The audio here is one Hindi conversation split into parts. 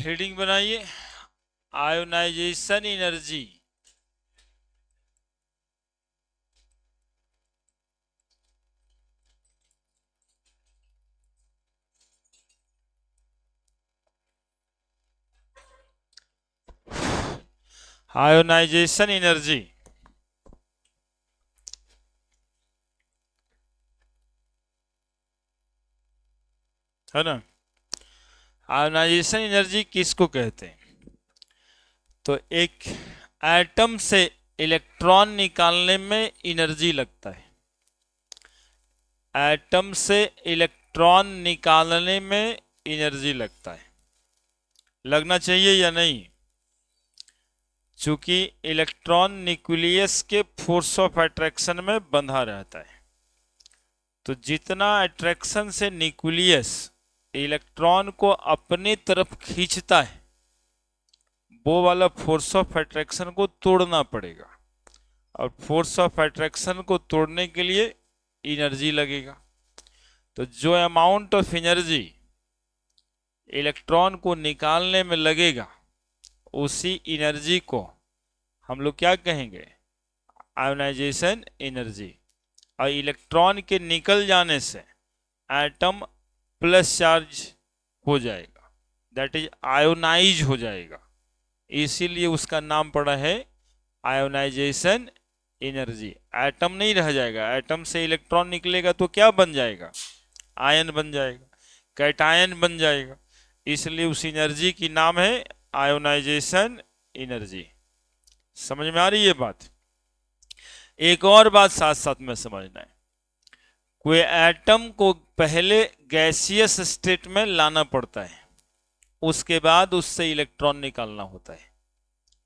हेडिंग बनाइए, आयोनाइजेशन एनर्जी। आयोनाइजेशन एनर्जी है ना। आयोनाइजेशन एनर्जी किसको कहते हैं? तो एक एटम से इलेक्ट्रॉन निकालने में एनर्जी लगता है। एटम से इलेक्ट्रॉन निकालने में एनर्जी लगता है, लगना चाहिए या नहीं? चूंकि इलेक्ट्रॉन न्यूक्लियस के फोर्स ऑफ अट्रैक्शन में बंधा रहता है, तो जितना अट्रैक्शन से न्यूक्लियस इलेक्ट्रॉन को अपनी तरफ खींचता है, वो वाला फोर्स ऑफ अट्रैक्शन को तोड़ना पड़ेगा। और फोर्स ऑफ अट्रैक्शन को तोड़ने के लिए एनर्जी लगेगा। तो जो अमाउंट ऑफ एनर्जी इलेक्ट्रॉन को निकालने में लगेगा, उसी एनर्जी को हम लोग क्या कहेंगे? Ionisation energy. और इलेक्ट्रॉन के निकल जाने से एटम प्लस चार्ज हो जाएगा, दैट इज आयोनाइज हो जाएगा। इसीलिए उसका नाम पड़ा है आयोनाइजेशन एनर्जी। एटम नहीं रह जाएगा, एटम से इलेक्ट्रॉन निकलेगा तो क्या बन जाएगा? आयन बन जाएगा, कैटायन बन जाएगा। इसलिए उस एनर्जी की नाम है आयोनाइजेशन एनर्जी। समझ में आ रही है बात? एक और बात साथ साथ में समझना है, कोई एटम को पहले गैसियस स्टेट में लाना पड़ता है, उसके बाद उससे इलेक्ट्रॉन निकालना होता है।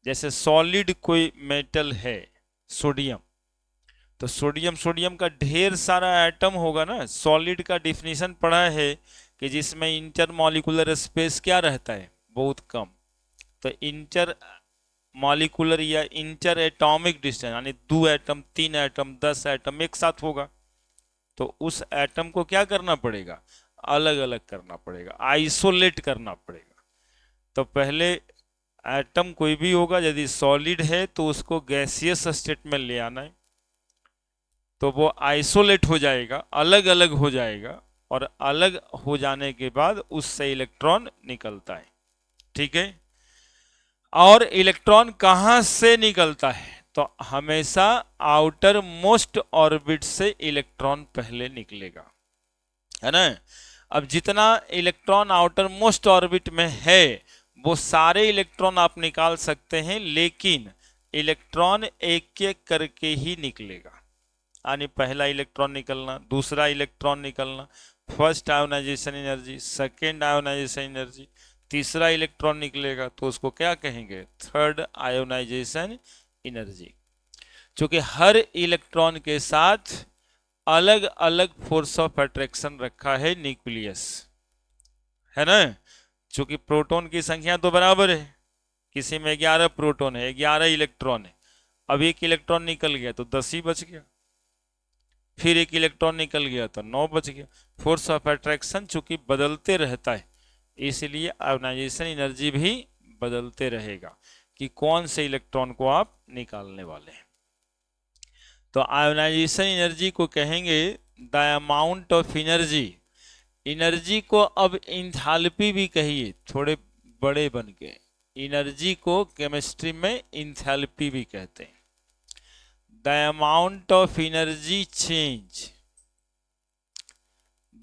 जैसे सॉलिड कोई मेटल है, सोडियम, तो सोडियम का ढेर सारा एटम होगा ना। सॉलिड का डिफिनीशन पढ़ा है कि जिसमें इंटर मॉलिक्यूलर स्पेस क्या रहता है? बहुत कम। तो इंटर मॉलिक्यूलर या इंटर एटॉमिक डिस्टेंस, यानी 2 एटम, 3 एटम, 10 एटम एक साथ होगा, तो उस एटम को क्या करना पड़ेगा? अलग अलग करना पड़ेगा, आइसोलेट करना पड़ेगा। तो पहले एटम कोई भी होगा, यदि सॉलिड है तो उसको गैसियस स्टेट में ले आना है, तो वो आइसोलेट हो जाएगा, अलग अलग हो जाएगा। और अलग हो जाने के बाद उससे इलेक्ट्रॉन निकलता है। ठीक है। और इलेक्ट्रॉन कहां से निकलता है? तो हमेशा आउटर मोस्ट ऑर्बिट से इलेक्ट्रॉन पहले निकलेगा, है ना। अब जितना इलेक्ट्रॉन आउटर मोस्ट ऑर्बिट में है, वो सारे इलेक्ट्रॉन आप निकाल सकते हैं, लेकिन इलेक्ट्रॉन एक एक करके ही निकलेगा। यानी पहला इलेक्ट्रॉन निकलना, दूसरा इलेक्ट्रॉन निकलना, first ionization energy, second ionization energy, तीसरा इलेक्ट्रॉन निकलेगा तो उसको क्या कहेंगे? Third ionization energy. क्योंकि हर इलेक्ट्रॉन के साथ अलग अलग फोर्स ऑफ अट्रैक्शन रखा है न्यूक्लियस, है ना। क्योंकि प्रोटॉन की संख्या तो बराबर है, किसी में 11 प्रोटॉन है, 11 इलेक्ट्रॉन है। अब एक इलेक्ट्रॉन निकल गया तो 10 ही बच गया, फिर एक इलेक्ट्रॉन निकल गया तो 9 बच गया। फोर्स ऑफ अट्रैक्शन चूंकि बदलते रहता है, इसलिए आयोनाइजेशन एनर्जी भी बदलते रहेगा कि कौन से इलेक्ट्रॉन को आप निकालने वाले हैं। तो आयोनाइजेशन एनर्जी को कहेंगे the amount of energy. Energy को अब इंथैल्पी भी कहिए, थोड़े बड़े बन के। एनर्जी को केमिस्ट्री में इंथैल्पी भी कहते हैं। The amount of energy change,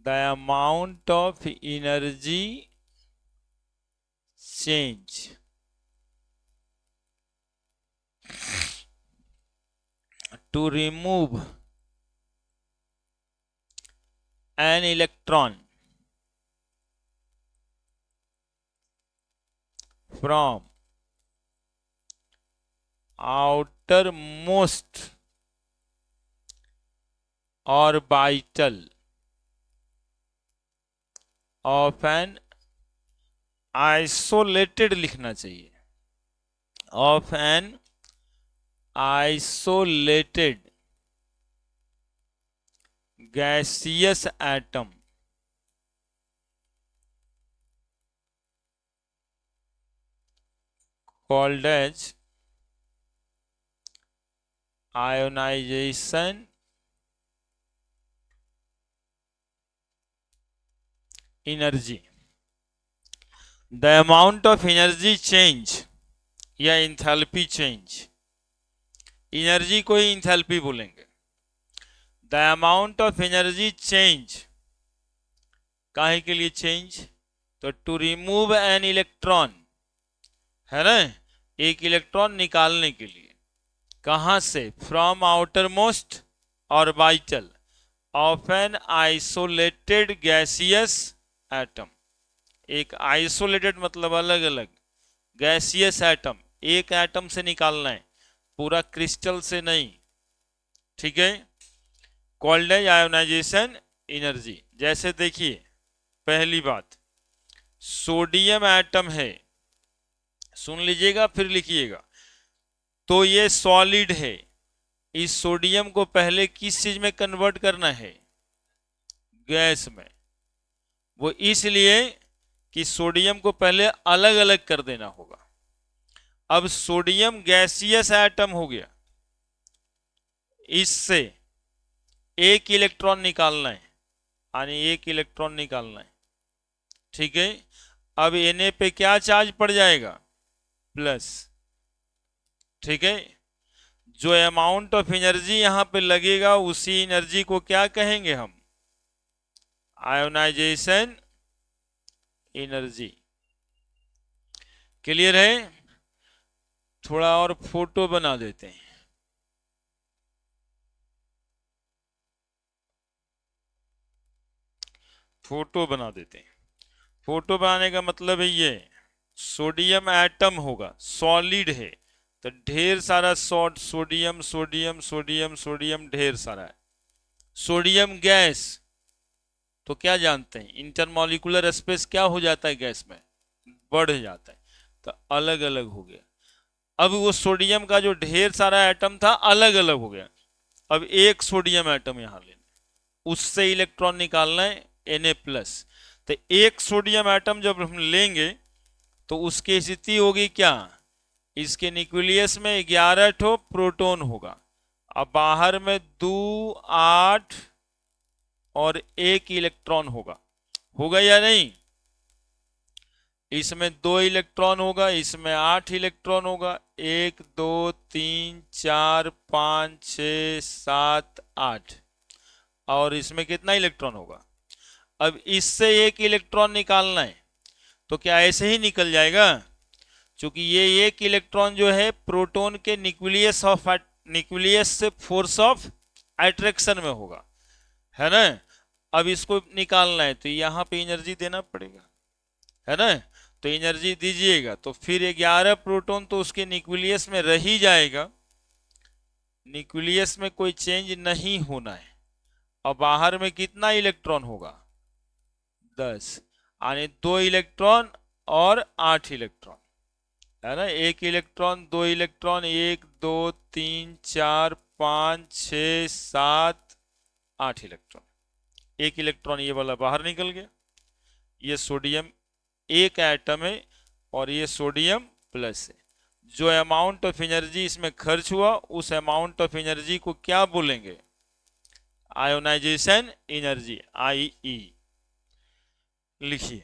the amount of energy change to remove an electron from outermost orbital of an isolated, लिखना चाहिए, of an isolated gaseous atom called as ionization energy. The amount of energy change या इंथैल्पी चेंज, एनर्जी को ही इंथैल्पी बोलेंगे। The amount of energy change, काहे के लिए चेंज? तो टू रिमूव एन इलेक्ट्रॉन, है ना, एक इलेक्ट्रॉन निकालने के लिए। कहां से? From outer most orbital of an isolated gaseous atom. एक आइसोलेटेड मतलब अलग अलग, गैसियस एटम, एक एटम से निकालना है, पूरा क्रिस्टल से नहीं, ठीक है। कॉल्ड है आयोनाइजेशन एनर्जी। जैसे देखिए, पहली बात, सोडियम एटम है, सुन लीजिएगा फिर लिखिएगा। तो ये सॉलिड है, इस सोडियम को पहले किस चीज में कन्वर्ट करना है? गैस में। वो इसलिए कि सोडियम को पहले अलग अलग कर देना होगा। अब सोडियम गैसियस एटम हो गया, इससे एक इलेक्ट्रॉन निकालना है, यानी एक इलेक्ट्रॉन निकालना है, ठीक है। अब Na पे क्या चार्ज पड़ जाएगा? प्लस, ठीक है। जो अमाउंट ऑफ एनर्जी यहां पे लगेगा उसी एनर्जी को क्या कहेंगे हम? Ionisation energy. क्लियर है? थोड़ा और फोटो बना देते हैं। फोटो बना देते हैं। फोटो बनाने का मतलब है ये, सोडियम एटम होगा, सॉलिड है, तो ढेर सारा सोडियम सोडियम सोडियम सोडियम ढेर सारा है। सोडियम गैस, तो क्या जानते हैं, इंटरमॉलिक्यूलर स्पेस क्या हो जाता है गैस में? बढ़ जाता है, तो अलग अलग हो गया। अब वो सोडियम का जो ढेर सारा एटम था अलग अलग हो गया। अब एक सोडियम एटम यहां लेना, उससे इलेक्ट्रॉन निकालना है Na प्लस। तो एक सोडियम एटम जब हम लेंगे तो उसकी स्थिति होगी क्या? इसके न्यूक्लियस में 11 ठो प्रोटॉन होगा, अब बाहर में 2 8 और 1 इलेक्ट्रॉन होगा। होगा या नहीं? इसमें 2 इलेक्ट्रॉन होगा, इसमें 8 इलेक्ट्रॉन होगा, 1 2 3 4 5 6 7 8, और इसमें कितना इलेक्ट्रॉन होगा? अब इससे एक इलेक्ट्रॉन निकालना है, तो क्या ऐसे ही निकल जाएगा? क्योंकि ये एक इलेक्ट्रॉन जो है प्रोटॉन के न्यूक्लियस से फोर्स ऑफ अट्रैक्शन में होगा, है ना। अब इसको निकालना है तो यहां पे एनर्जी देना पड़ेगा, है ना। तो एनर्जी दीजिएगा तो फिर 11 प्रोटॉन तो उसके न्यूक्लियस में रह ही जाएगा, न्यूक्लियस में कोई चेंज नहीं होना है। और बाहर में कितना इलेक्ट्रॉन होगा? 10, यानी 2 इलेक्ट्रॉन और 8 इलेक्ट्रॉन, है ना। 1 इलेक्ट्रॉन, 2 इलेक्ट्रॉन, 1 2 3 4 5 6 7 8 इलेक्ट्रॉन। 1 इलेक्ट्रॉन ये वाला बाहर निकल गया। ये सोडियम एक एटम है और ये सोडियम प्लस है। जो अमाउंट ऑफ एनर्जी इसमें खर्च हुआ उस अमाउंट ऑफ एनर्जी को क्या बोलेंगे? Ionization energy, Ie। लिखिए,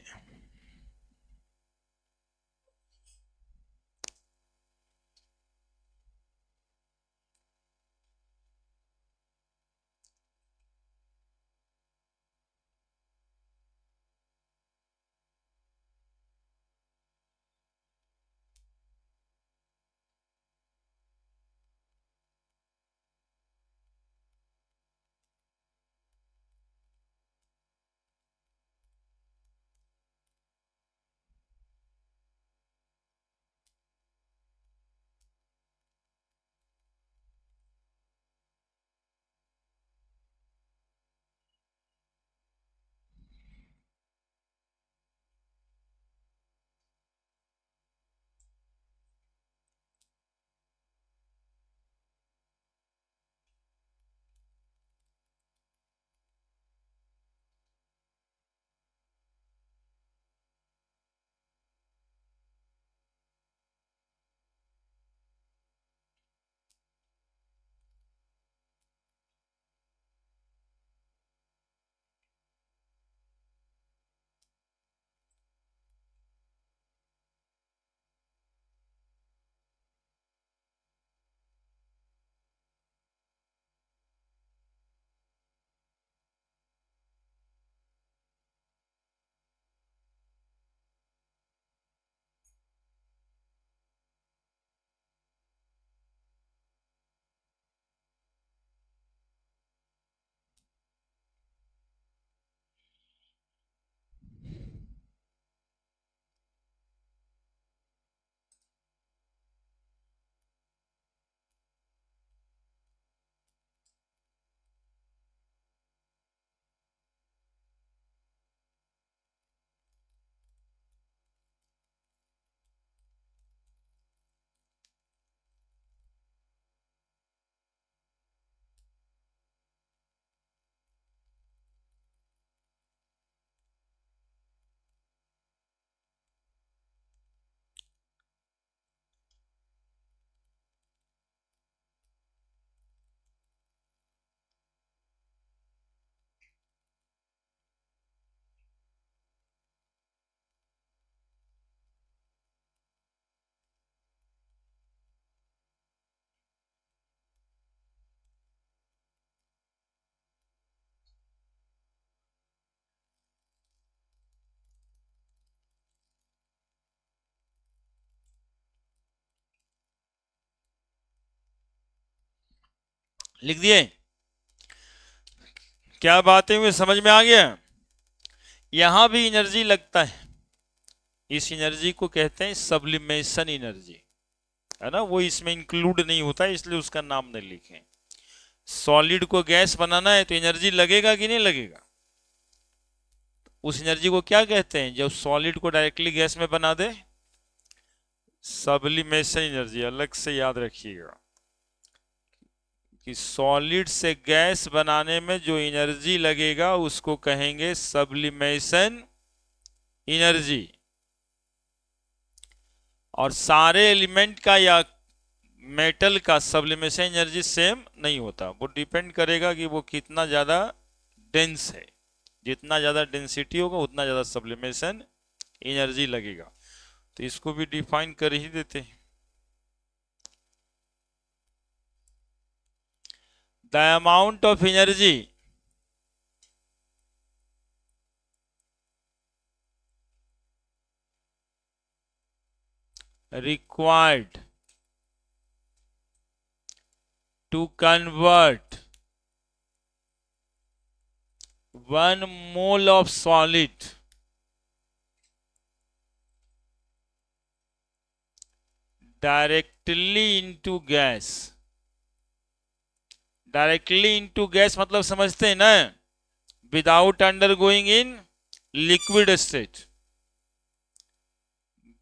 लिख दिए? क्या बातें हुई, समझ में आ गया? यहां भी एनर्जी लगता है, इस एनर्जी को कहते हैं सब्लिमेशन एनर्जी, है ना, वो इसमें इंक्लूड नहीं होता है इसलिए उसका नाम नहीं लिखे। सॉलिड को गैस बनाना है तो एनर्जी लगेगा कि नहीं लगेगा? उस एनर्जी को क्या कहते हैं जब सॉलिड को डायरेक्टली गैस में बना दे? Sublimation energy. अलग से याद रखिएगा कि सॉलिड से गैस बनाने में जो एनर्जी लगेगा उसको कहेंगे सब्लिमेशन एनर्जी। और सारे एलिमेंट का या मेटल का सब्लिमेशन एनर्जी सेम नहीं होता, वो डिपेंड करेगा कि वो कितना ज़्यादा डेंस है। जितना ज़्यादा डेंसिटी होगा उतना ज़्यादा सब्लिमेशन एनर्जी लगेगा। तो इसको भी डिफाइन कर ही देते हैं। The amount of energy required to convert 1 mole of solid directly into gas। Directly into gas मतलब समझते हैं ना, without undergoing in liquid state,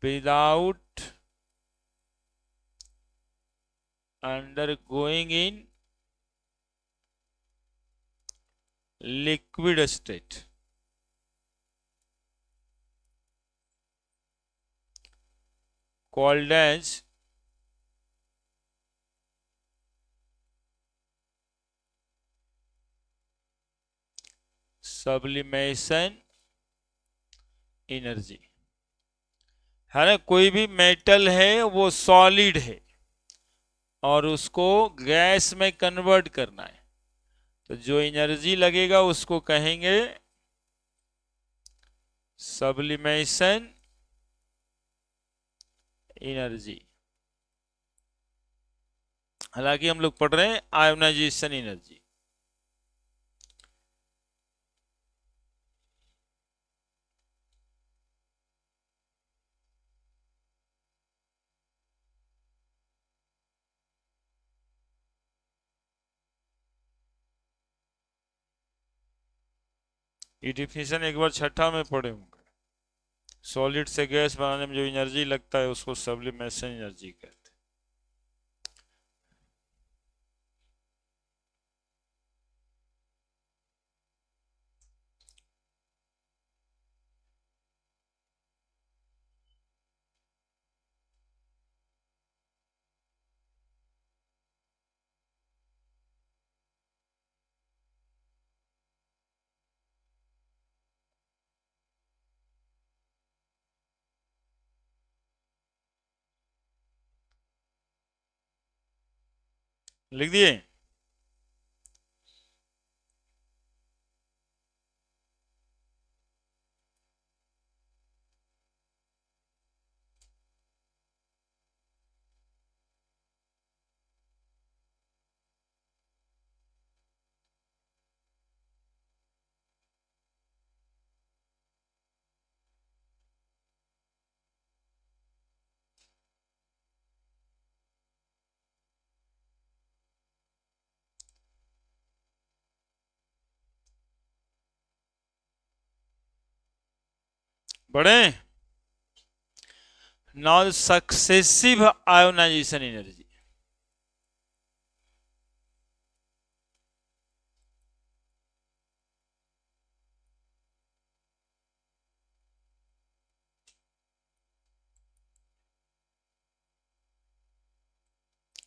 without undergoing in liquid state, called as sublimation energy. है ना, कोई भी मेटल है वो सॉलिड है और उसको गैस में कन्वर्ट करना है, तो जो एनर्जी लगेगा उसको कहेंगे सब्लिमेशन एनर्जी। हालांकि हम लोग पढ़ रहे हैं आयोनाइजेशन एनर्जी। ये डिफिनेशन एक बार छठा में पढ़े होंगे। सॉलिड से गैस बनाने में जो एनर्जी लगता है उसको सब्लिमेशन एनर्जी कहते हैं। लिख दिए? पढ़े? Now successive ionization energy.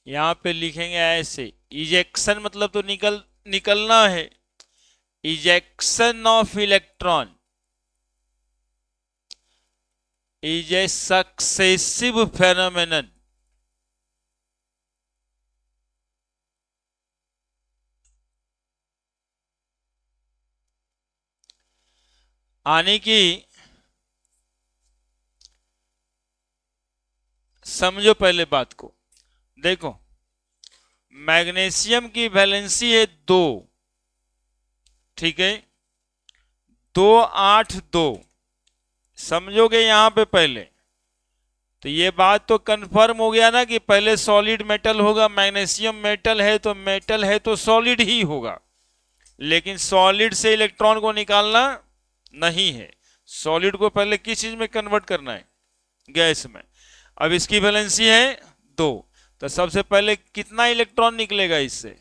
यहां पे लिखेंगे ऐसे, इजेक्शन मतलब तो निकलना है, ejection of electron is a successive phenomenon आने की, समझो पहले बात को। देखो, मैग्नीशियम की वैलेंसी है 2, ठीक है, 2 8 2, समझोगे यहां पे पहले? तो ये बात तो कंफर्म हो गया ना कि पहले सॉलिड मेटल होगा, मैग्नीशियम मेटल है तो सॉलिड ही होगा, लेकिन सॉलिड से इलेक्ट्रॉन को निकालना नहीं है, सॉलिड को पहले किस चीज में कन्वर्ट करना है, गैस में। अब इसकी वैलेंसी है 2, तो सबसे पहले कितना इलेक्ट्रॉन निकलेगा इससे?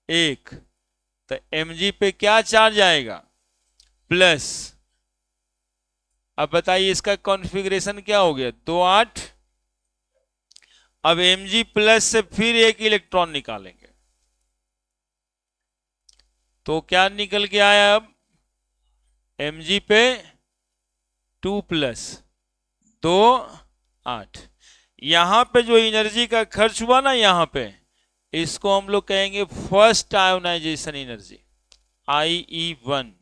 1, तो Mg पे क्या चार्ज आएगा? प्लस। अब बताइए इसका कॉन्फ़िगरेशन क्या हो गया? 2 8। अब Mg प्लस से फिर एक इलेक्ट्रॉन निकालेंगे, तो क्या निकल के आया? अब Mg पे 2 प्लस 2 8। यहां पे जो एनर्जी का खर्च हुआ ना यहां पे, इसको हम लोग कहेंगे फर्स्ट आयोनाइजेशन एनर्जी, IE1।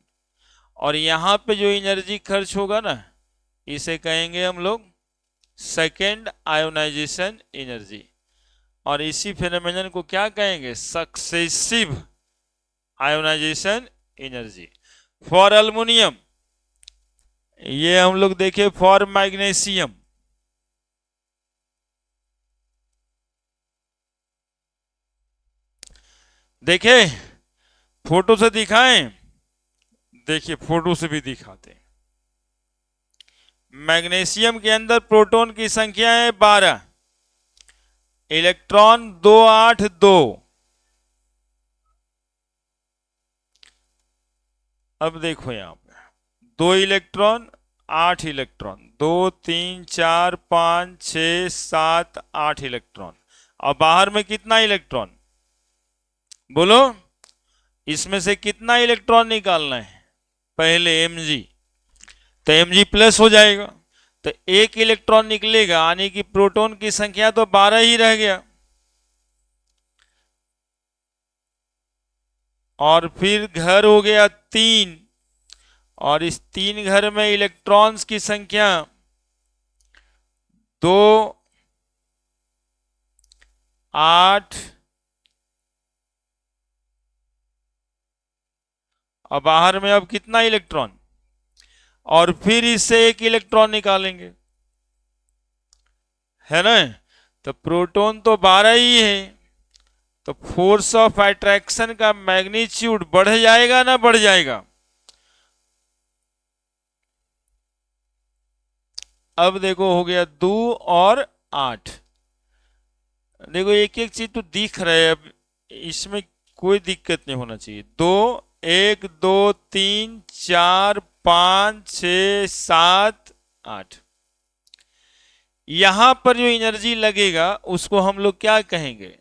और यहां पे जो एनर्जी खर्च होगा ना, इसे कहेंगे हम लोग सेकेंड आयोनाइजेशन एनर्जी। और इसी फेनोमेनन को क्या कहेंगे? Successive ionization energy. For aluminium ये हम लोग देखे, फॉर मैग्नीशियम देखे, फोटो से दिखाएं, देखिए फोटो से भी दिखाते हैं। मैग्नीशियम के अंदर प्रोटॉन की संख्या है 12, इलेक्ट्रॉन 2 8 2। अब देखो यहां पे 2 इलेक्ट्रॉन 8 इलेक्ट्रॉन, 2 3 4 5 6 7 8 इलेक्ट्रॉन। और बाहर में कितना इलेक्ट्रॉन? बोलो, इसमें से कितना इलेक्ट्रॉन निकालना है? पहले Mg, तो Mg प्लस हो जाएगा, तो एक इलेक्ट्रॉन निकलेगा, यानी कि प्रोटॉन की संख्या तो 12 ही रह गया। और फिर घर हो गया 3, और इस 3 घर में इलेक्ट्रॉन्स की संख्या 2 8, और बाहर में अब कितना इलेक्ट्रॉन? और फिर इससे एक इलेक्ट्रॉन निकालेंगे, है ना? तो प्रोटॉन तो 12 ही है, तो फोर्स ऑफ अट्रैक्शन का मैग्नीट्यूड बढ़ जाएगा ना बढ़ जाएगा? अब देखो हो गया 2 और 8। देखो एक एक चीज तो दिख रहा है, अब इसमें कोई दिक्कत नहीं होना चाहिए। 2 1 2 3 4 5 6 7 8। यहां पर जो एनर्जी लगेगा उसको हम लोग क्या कहेंगे?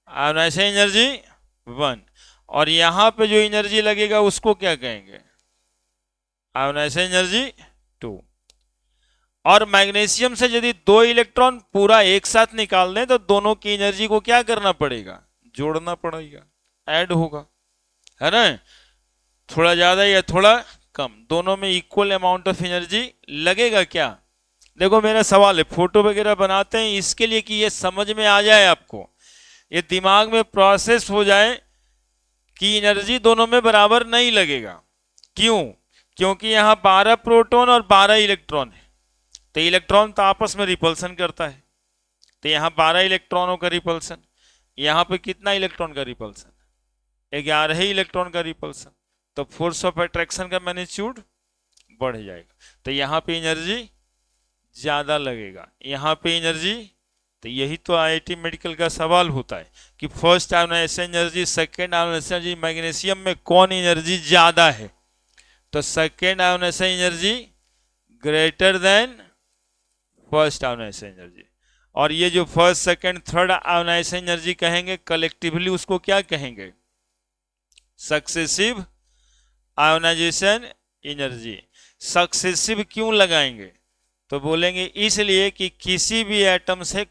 Ionisation energy 1। और यहां पे जो एनर्जी लगेगा उसको क्या कहेंगे? Ionisation energy 2। और मैग्नीशियम से यदि 2 इलेक्ट्रॉन पूरा एक साथ निकाल दें तो दोनों की एनर्जी को क्या करना पड़ेगा? जोड़ना पड़ेगा, ऐड होगा, है ना? थोड़ा ज्यादा या थोड़ा कम, दोनों में इक्वल अमाउंट ऑफ एनर्जी लगेगा क्या? देखो मेरा सवाल है, फोटो वगैरह बनाते हैं इसके लिए कि ये समझ में आ जाए आपको, ये दिमाग में प्रोसेस हो जाए कि एनर्जी दोनों में बराबर नहीं लगेगा। क्यों? क्योंकि यहां 12 प्रोटॉन और 12 इलेक्ट्रॉन है, तो इलेक्ट्रॉन तो आपस में रिपल्सन करता है, तो यहां 12 इलेक्ट्रॉनों का रिपल्सन, यहां पे कितना इलेक्ट्रॉन का रिपल्सन? 11 ही इलेक्ट्रॉन का रिपल्सन, तो फोर्स ऑफ अट्रैक्शन का मैग्नीट्यूड बढ़ जाएगा, तो यहां पे एनर्जी ज्यादा लगेगा, यहां पे एनर्जी। तो यही तो IIT मेडिकल का सवाल होता है कि first ionization energy, second ionization energy, magnesium में कौन एनर्जी ज्यादा है? तो second ionization energy greater than first ionization energy. और ये जो first second third ionization energy कहेंगे कलेक्टिवली, उसको क्या कहेंगे? Successive ionization energy. सक्सेसिव क्यों लगाएंगे? तो बोलेंगे इसलिए कि किसी भी एटम से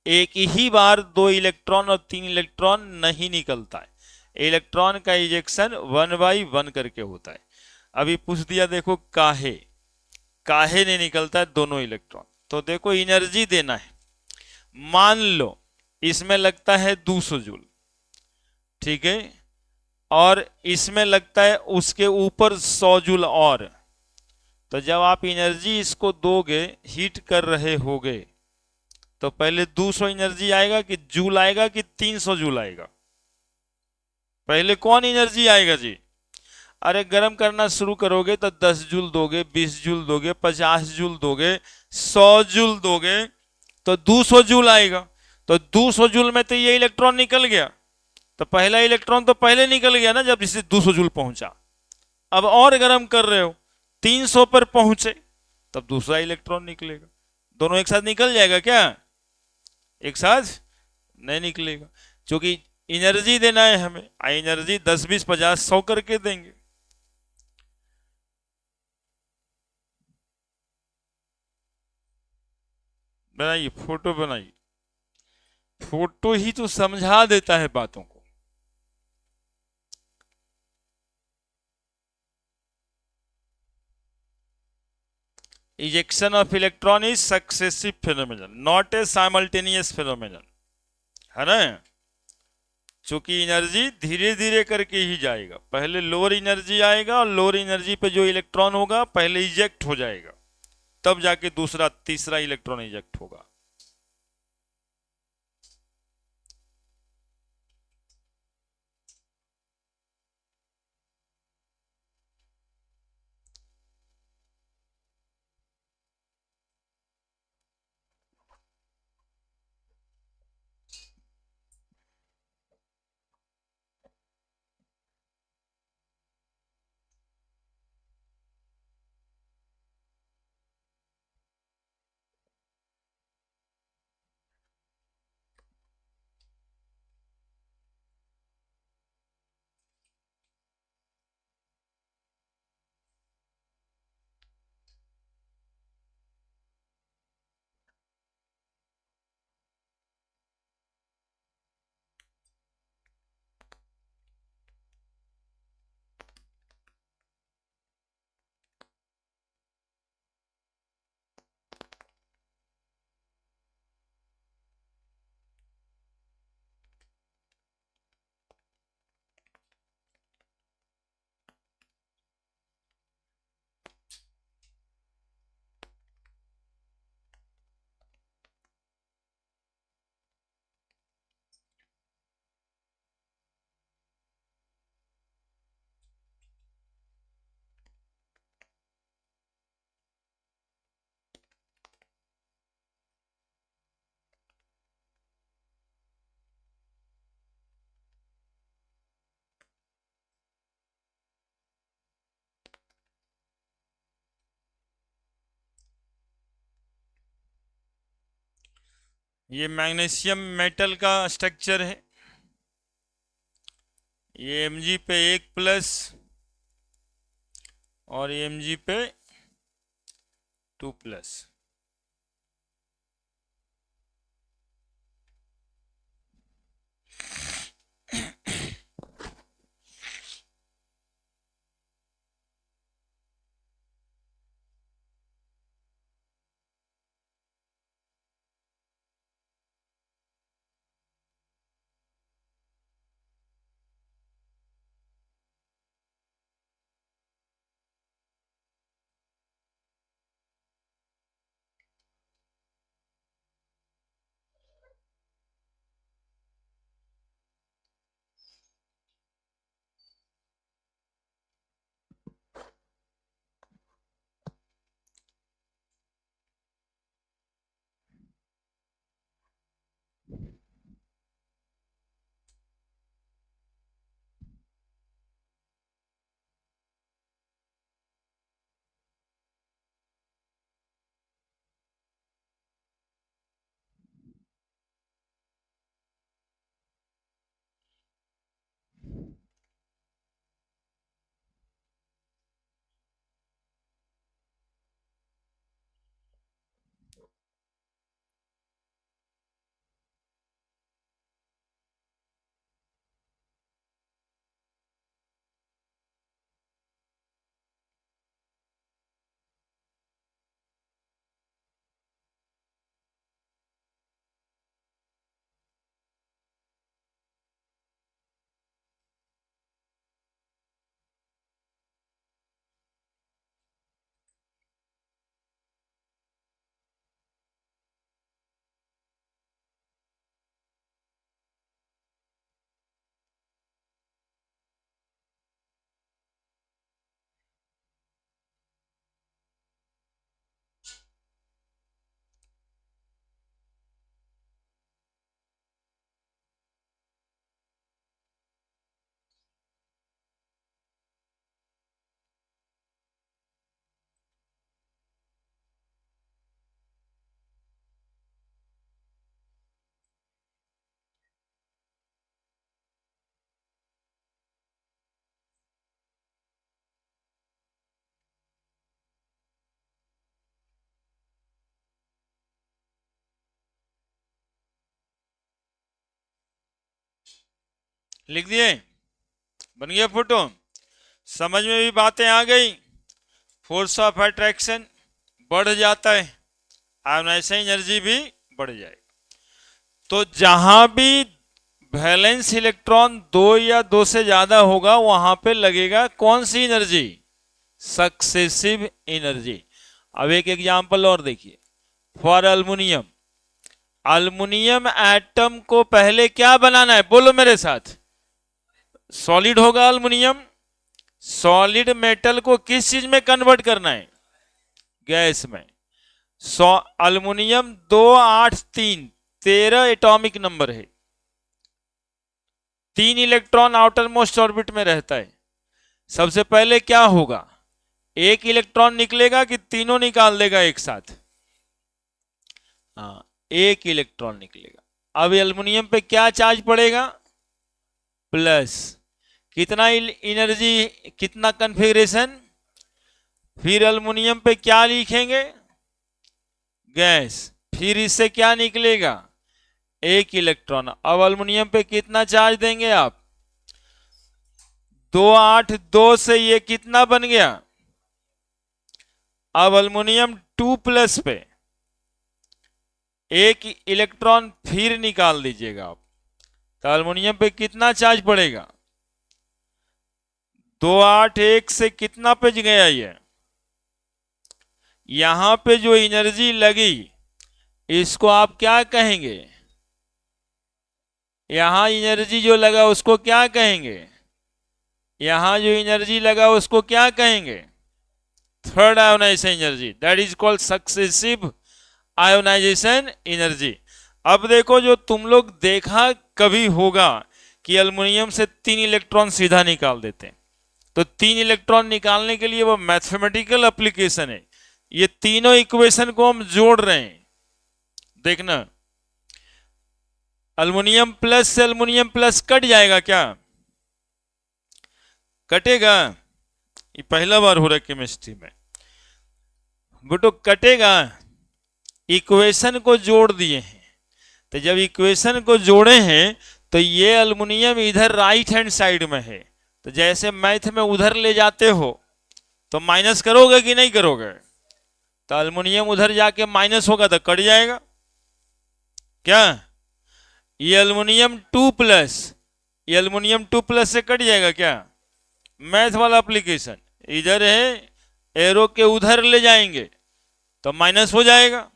एक ही बार 2 इलेक्ट्रॉन और 3 इलेक्ट्रॉन नहीं निकलता है, इलेक्ट्रॉन का इजेक्शन 1 बाई 1 करके होता है। अभी पूछ दिया, देखो काहे नहीं निकलता है दोनों इलेक्ट्रॉन? तो देखो एनर्जी देना है, मान लो इसमें लगता है 200 जूल, ठीक है, और इसमें लगता है उसके ऊपर 100 जूल और। तो जब आप एनर्जी इसको दोगे, हीट कर रहे होगे, तो पहले 200 एनर्जी आएगा कि जूल आएगा कि 300 जूल आएगा? पहले कौन एनर्जी आएगा जी? अरे गर्म करना शुरू करोगे तो 10 जूल दोगे, 20 जूल दोगे, 50 जूल दोगे, 100 जूल दोगे, तो 200 जूल आएगा। तो 200 जूल में तो ये इलेक्ट्रॉन निकल गया, तो पहला इलेक्ट्रॉन तो पहले निकल गया ना जब इसे 200 जूल पहुंचा। अब और गर्म कर रहे हो, 300 पर पहुंचे, तब दूसरा इलेक्ट्रॉन निकलेगा। दोनों एक साथ निकल जाएगा क्या? एक साथ नहीं निकलेगा, क्योंकि एनर्जी देना है हमें, एनर्जी 10 20 50 100 करके देंगे। बनाइए, फोटो बनाइए, फोटो ही तो समझा देता है बातों को। Ejection of electron is successive phenomenon, not a simultaneous phenomenon, है ना? चूंकि एनर्जी धीरे धीरे करके ही जाएगा, पहले लोअर एनर्जी आएगा और लोअर एनर्जी पे जो इलेक्ट्रॉन होगा पहले इजेक्ट हो जाएगा, तब जाके दूसरा तीसरा इलेक्ट्रॉन इजेक्ट होगा। ये मैग्नीशियम मेटल का स्ट्रक्चर है, ये Mg पे 1+ और Mg पे 2+। लिख दिए, बन गया फोटो। समझ में भी बातें आ गई। फोर्स ऑफ अट्रैक्शन बढ़ जाता है, आयोनाइजेशन एनर्जी भी बढ़ जाएगी। तो जहां भी वैलेंस इलेक्ट्रॉन दो या दो से ज्यादा होगा वहां पे लगेगा कौन सी एनर्जी, सक्सेसिव एनर्जी। अब एक एग्जांपल और देखिए, फॉर अल्युमिनियम, अल्युमिनियम एटम को पहले क्या बनाना है, बोलो मेरे साथ, सॉलिड होगा अल्युमिनियम। सॉलिड मेटल को किस चीज में कन्वर्ट करना है, गैस में। सो अल्युमिनियम 283 13 एटॉमिक नंबर है, 3 इलेक्ट्रॉन आउटर मोस्ट ऑर्बिट में रहता है। सबसे पहले क्या होगा, एक इलेक्ट्रॉन निकलेगा कि तीनों निकाल देगा एक साथ, हाँ एक इलेक्ट्रॉन निकलेगा। अब एल्युमिनियम पे क्या चार्ज पड़ेगा, प्लस। कितना एनर्जी, कितना कन्फिग्रेशन, फिर एल्युमिनियम पे क्या लिखेंगे, गैस, फिर इससे क्या निकलेगा, एक इलेक्ट्रॉन। अब एल्युमिनियम पे कितना चार्ज देंगे आप, 282 से ये कितना बन गया। अब एल्युमिनियम 2+ पे एक इलेक्ट्रॉन फिर निकाल दीजिएगा आप, तो एल्युमिनियम पे कितना चार्ज पड़ेगा, 281 से कितना बच गया ये। यहां पे जो एनर्जी लगी इसको आप क्या कहेंगे, यहां एनर्जी जो लगा उसको क्या कहेंगे, यहां जो एनर्जी लगा उसको क्या कहेंगे, third ionization energy, that is called successive ionization energy. अब देखो, जो तुम लोग देखा कभी होगा कि एल्युमिनियम से 3 इलेक्ट्रॉन सीधा निकाल देते हैं, तो 3 इलेक्ट्रॉन निकालने के लिए वो मैथमेटिकल एप्लीकेशन है। ये तीनों इक्वेशन को हम जोड़ रहे हैं, देखना। एल्युमिनियम प्लस से एल्युमिनियम प्लस कट जाएगा क्या, कटेगा, ये पहला बार हो रहा है केमिस्ट्री में बेटो, कटेगा। इक्वेशन को जोड़ दिए हैं, तो जब इक्वेशन को जोड़े हैं तो ये एल्युमिनियम इधर राइट हैंड साइड में है, तो जैसे मैथ में उधर ले जाते हो तो माइनस करोगे कि नहीं करोगे, तो एल्युमिनियम उधर जाके माइनस होगा तो कट जाएगा क्या, ये एल्युमिनियम 2+, ये एल्युमिनियम 2+ से कट जाएगा क्या, मैथ वाला एप्लीकेशन। इधर है, एरो के उधर ले जाएंगे तो माइनस हो जाएगा।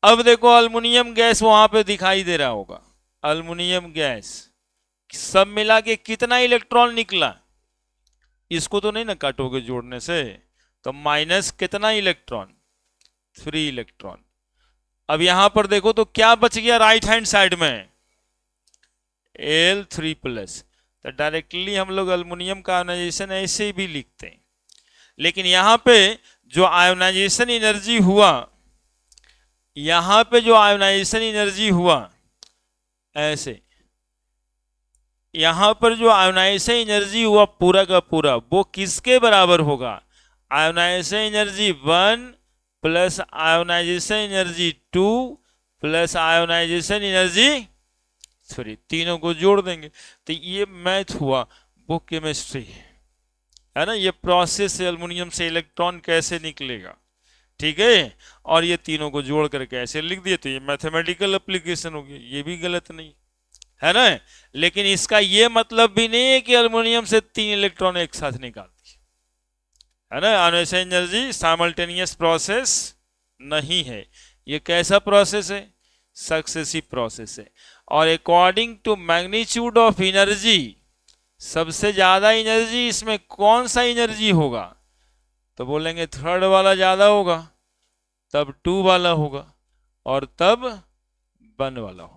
अब देखो एल्युमिनियम गैस वहां पे दिखाई दे रहा होगा, एल्युमिनियम गैस सब मिला के कितना इलेक्ट्रॉन निकला, इसको तो नहीं ना काटोगे जोड़ने से, तो माइनस कितना इलेक्ट्रॉन, 3 इलेक्ट्रॉन। अब यहां पर देखो तो क्या बच गया राइट हैंड साइड में, Al3+। तो डायरेक्टली हम लोग एल्युमिनियम का आयोनाइजेशन ऐसे भी लिखते हैं, लेकिन यहां पे जो आयोनाइजेशन एनर्जी हुआ, यहां पे जो आयोनाइजेशन एनर्जी हुआ ऐसे, यहां पर जो आयोनाइजेशन एनर्जी हुआ पूरा का पूरा वो किसके बराबर होगा, ionisation energy 1 plus ionization energy 2 plus ionization energy 3, तीनों को जोड़ देंगे। तो ये मैथ हुआ, वो केमिस्ट्री है ना। ये प्रोसेस से एल्युमिनियम से इलेक्ट्रॉन कैसे निकलेगा, ठीक है, और ये तीनों को जोड़ करके ऐसे लिख दिए, तो ये मैथमेटिकल एप्लीकेशन हो गया, ये भी गलत नहीं है ना। लेकिन इसका ये मतलब भी नहीं है कि एल्युमिनियम से 3 इलेक्ट्रॉन एक साथ निकाल दिए, है ना। आयोनाइजेशन एनर्जी साइमल्टेनियस प्रोसेस नहीं है, ये कैसा प्रोसेस है, सक्सेसिव प्रोसेस है। और according to magnitude of energy, सबसे ज्यादा एनर्जी इसमें कौन सा एनर्जी होगा, तो बोलेंगे थर्ड वाला ज्यादा होगा, तब 2 वाला होगा, और तब 1 वाला होगा।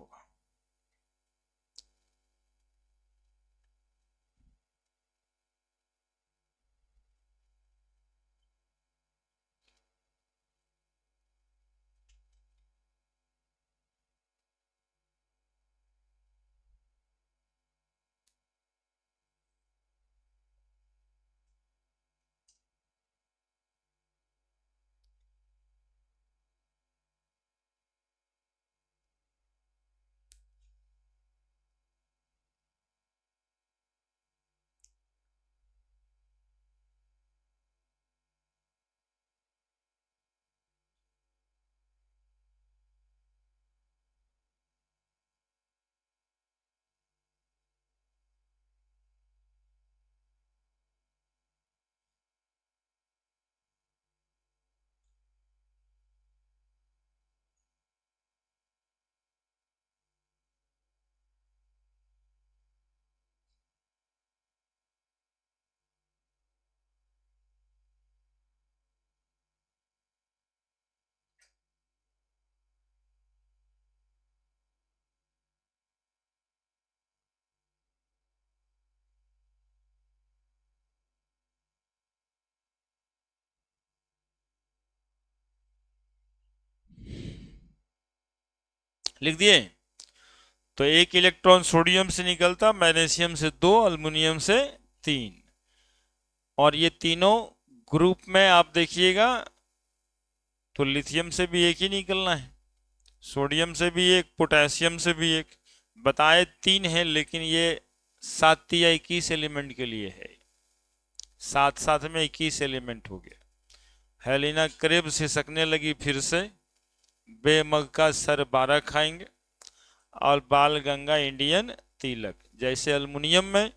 लिख दिए। तो एक इलेक्ट्रॉन सोडियम से निकलता, मैग्नीशियम से 2, अल्युमिनियम से 3, और ये तीनों ग्रुप में आप देखिएगा तो लिथियम से भी एक ही निकलना है, सोडियम से भी एक, पोटेशियम से भी एक। बताए 3 है लेकिन ये 7 या 21 एलिमेंट के लिए है, साथ साथ में 21 एलिमेंट हो गया। हेलिना क्रेब सिसकने लगी फिर से, बेमग का सर 12 खाएंगे, और बाल गंगा इंडियन तिलक। जैसे अल्युमिनियम में,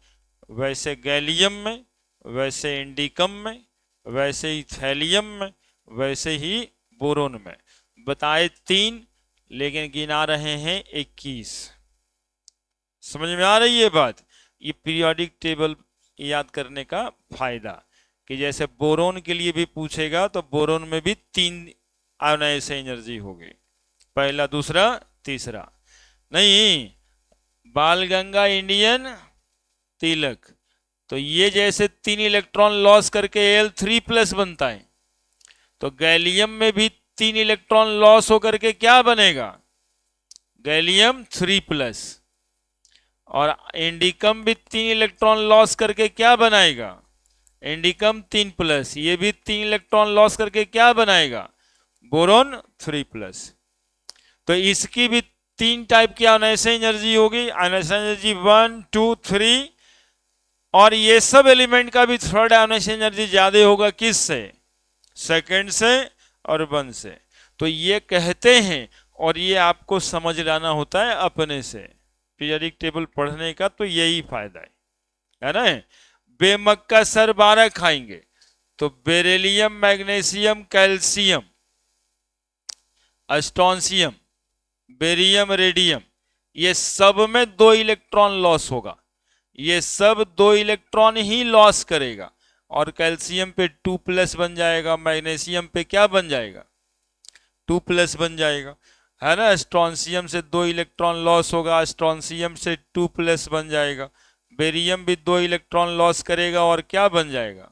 वैसे गैलियम में, वैसे इंडिकम में, वैसे ही थैलियम में, वैसे ही बोरोन में। बताए 3 लेकिन गिना रहे हैं 21। समझ में आ रही है बात? ये पीरियोडिक टेबल याद करने का फायदा, कि जैसे बोरोन के लिए भी पूछेगा तो बोरोन में भी 3 आयोनाइजेशन एनर्जी होगी, पहला, दूसरा, तीसरा। नहीं, बाल गंगा इंडियन तिलक, तो ये जैसे 3 इलेक्ट्रॉन लॉस करके Al3+ बनता है, तो गैलियम में भी 3 इलेक्ट्रॉन लॉस होकर के क्या बनेगा? गैलियम 3+। और इंडिकम भी 3 इलेक्ट्रॉन लॉस करके क्या बनाएगा? इंडिकम 3+। ये भी 3 इलेक्ट्रॉन लॉस करके क्या बनाएगा? बोरोन 3+। तो इसकी भी 3 टाइप की आयोनाइजेशन एनर्जी होगी, आयोनाइजेशन एनर्जी 1, 2, 3। और ये सब एलिमेंट का भी थर्ड आयोनाइजेशन एनर्जी ज्यादा होगा किससे? सेकंड से और 1 से। तो ये कहते हैं, और ये आपको समझ लाना होता है अपने से, पीरियोडिक टेबल पढ़ने का तो यही फायदा है ना? बेमक का सर 12 खाएंगे, तो beryllium, magnesium, calcium, strontium, barium, radium, ये सब में 2 इलेक्ट्रॉन लॉस होगा, ये सब 2 इलेक्ट्रॉन ही लॉस करेगा। और कैल्शियम पे 2+ बन जाएगा, मैग्नीशियम पे क्या बन जाएगा? 2+ बन जाएगा, है ना? स्ट्रोंशियम से 2 इलेक्ट्रॉन लॉस होगा, स्ट्रोंशियम से 2+ बन जाएगा। बेरियम भी 2 इलेक्ट्रॉन लॉस करेगा और क्या बन जाएगा?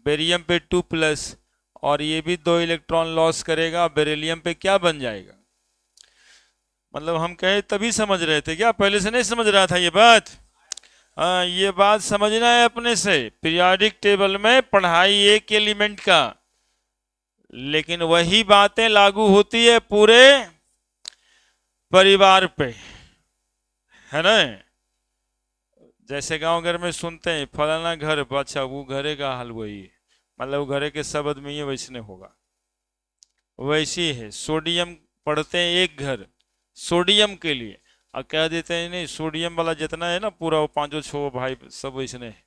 बेरियम पे 2+, और ये भी 2 इलेक्ट्रॉन लॉस करेगा, बेरिलियम पे क्या बन जाएगा? मतलब हम कहे तभी समझ रहे थे क्या? पहले से नहीं समझ रहा था ये बात? हाँ, ये बात समझना है अपने से। पीरियोडिक टेबल में पढ़ाई एक एलिमेंट का, लेकिन वही बातें लागू होती है पूरे परिवार पे, है ना? जैसे गांव घर में सुनते हैं फलाना घर, अच्छा वो घरे का हाल वही है, मतलब घरे के सब आदमी ये वैसने होगा। वैसी है, सोडियम पढ़ते हैं एक घर सोडियम के लिए, और कह देते हैं नहीं सोडियम वाला जितना है ना पूरा वो 5-6 भाई सब वैसने है,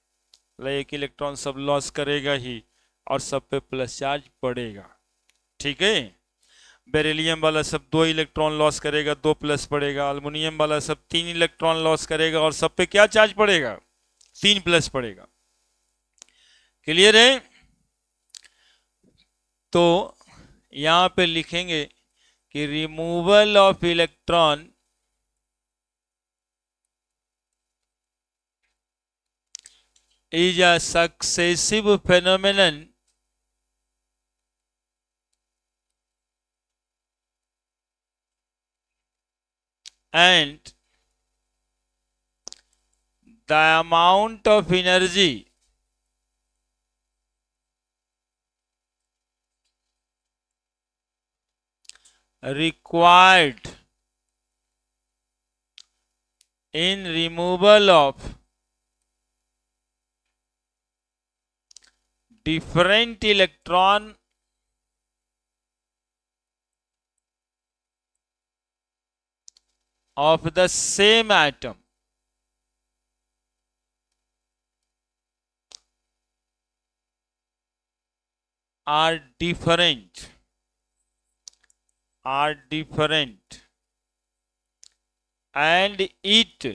एक इलेक्ट्रॉन सब लॉस करेगा ही, और सब पे प्लस चार्ज पड़ेगा। ठीक है? बेरिलियम वाला सब 2 इलेक्ट्रॉन लॉस करेगा, 2+ पड़ेगा। अल्युमिनियम वाला सब 3 इलेक्ट्रॉन लॉस करेगा और सब पे क्या चार्ज पड़ेगा? 3+ पड़ेगा। क्लियर है? तो यहां पे लिखेंगे कि removal of electron is a successive phenomenon and the amount of energy required in removal of different electron of the same atom are different and it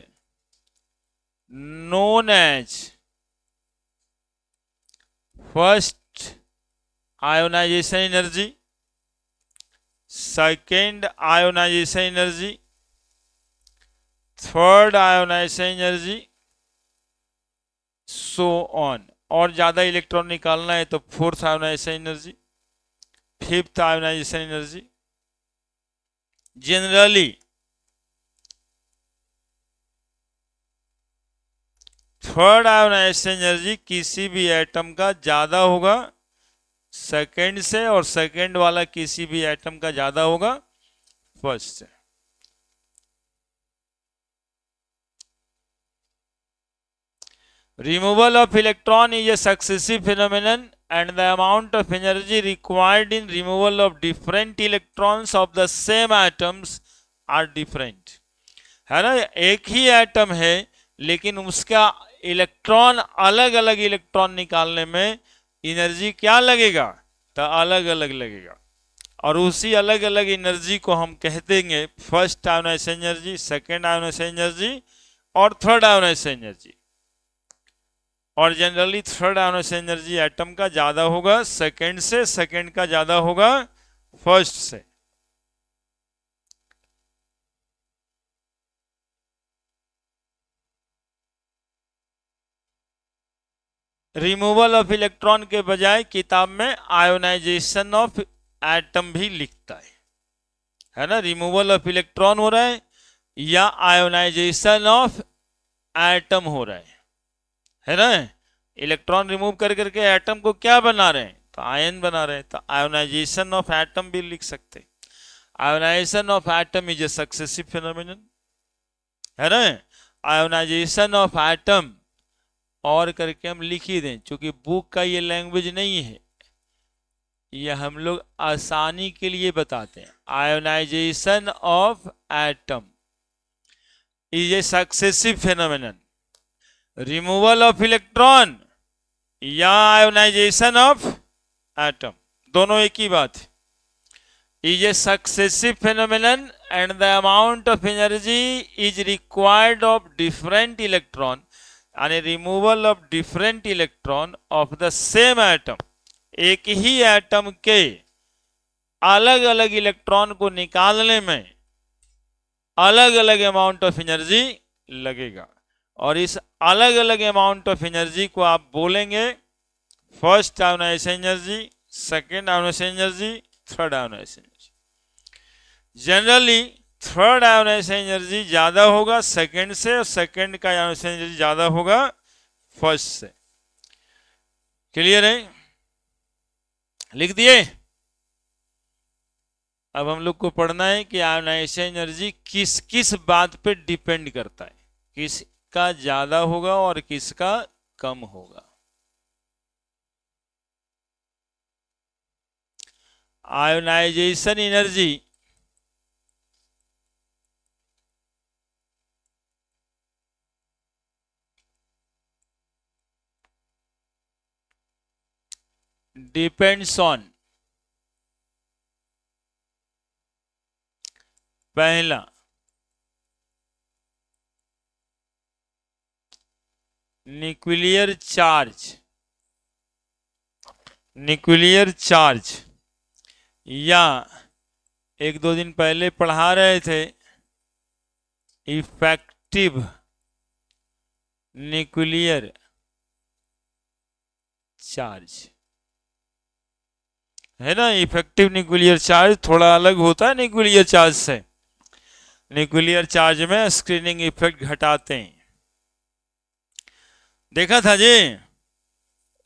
known as first ionization energy, second ionization energy, third ionization energy, so on. और ज्यादा इलेक्ट्रॉन निकालना है तो fourth ionization energy, fifth ionization energy, generally third ionization energy किसी भी एटम का ज्यादा होगा सेकेंड से, और सेकेंड वाला किसी भी एटम का ज्यादा होगा फर्स्ट से। Removal of electron is a successive phenomenon and the amount of energy required in removal of different electrons of the same atoms are different। है ना, एक ही एटम है लेकिन उसका इलेक्ट्रॉन अलग अलग इलेक्ट्रॉन निकालने में एनर्जी क्या लगेगा, तो अलग अलग लगेगा। और उसी अलग अलग एनर्जी को हम कह देंगे first ionization energy, second ionization energy और थर्ड आयोनाइजेशन एनर्जी। और generally third ionization energy atom का ज्यादा होगा सेकेंड से, सेकेंड का ज्यादा होगा फर्स्ट से। रिमूवल ऑफ इलेक्ट्रॉन के बजाय किताब में आयोनाइजेशन ऑफ एटम भी लिखता है ना। रिमूवल ऑफ इलेक्ट्रॉन हो रहा है या आयोनाइजेशन ऑफ एटम हो रहा है ना। इलेक्ट्रॉन रिमूव कर करके एटम को क्या बना रहे हैं, तो आयन बना रहे हैं, तो आयोनाइजेशन ऑफ एटम भी लिख सकते। Ionization of atom is a successive phenomenon, है ना। आयोनाइजेशन ऑफ एटम और करके हम लिख ही दें, क्योंकि बुक का ये लैंग्वेज नहीं है, ये हम लोग आसानी के लिए बताते हैं। Ionization of atom is a successive phenomenon. Removal of electron या आयोनाइजेशन ऑफ एटम, दोनों एक ही बात है। Is a successive phenomenon and the amount of energy is required of different electron यानी removal of different electron of the same atom. एक ही एटम के अलग अलग इलेक्ट्रॉन को निकालने में अलग अलग अमाउंट ऑफ एनर्जी लगेगा। और इस अलग अलग अमाउंट ऑफ एनर्जी को आप बोलेंगे first ionization energy, second ionization energy, third ionization energy. Generally third ionization energy ज्यादा होगा सेकेंड से, और सेकेंड का आयोनाइजेशन एनर्जी ज्यादा होगा फर्स्ट से। क्लियर है, लिख दिए। अब हम लोग को पढ़ना है कि आयोनाइजेशन एनर्जी किस किस बात पे डिपेंड करता है, किसका ज्यादा होगा और किसका कम होगा। आयोनाइजेशन एनर्जी डिपेंड्स ऑन, पहला न्यूक्लियर चार्ज, न्यूक्लियर चार्ज, या एक दो दिन पहले पढ़ा रहे थे इफेक्टिव न्यूक्लियर चार्ज, है ना। इफेक्टिव न्यूक्लियर चार्ज थोड़ा अलग होता है न्यूक्लियर चार्ज से। न्यूक्लियर चार्ज में स्क्रीनिंग इफेक्ट घटाते हैं, देखा था जी,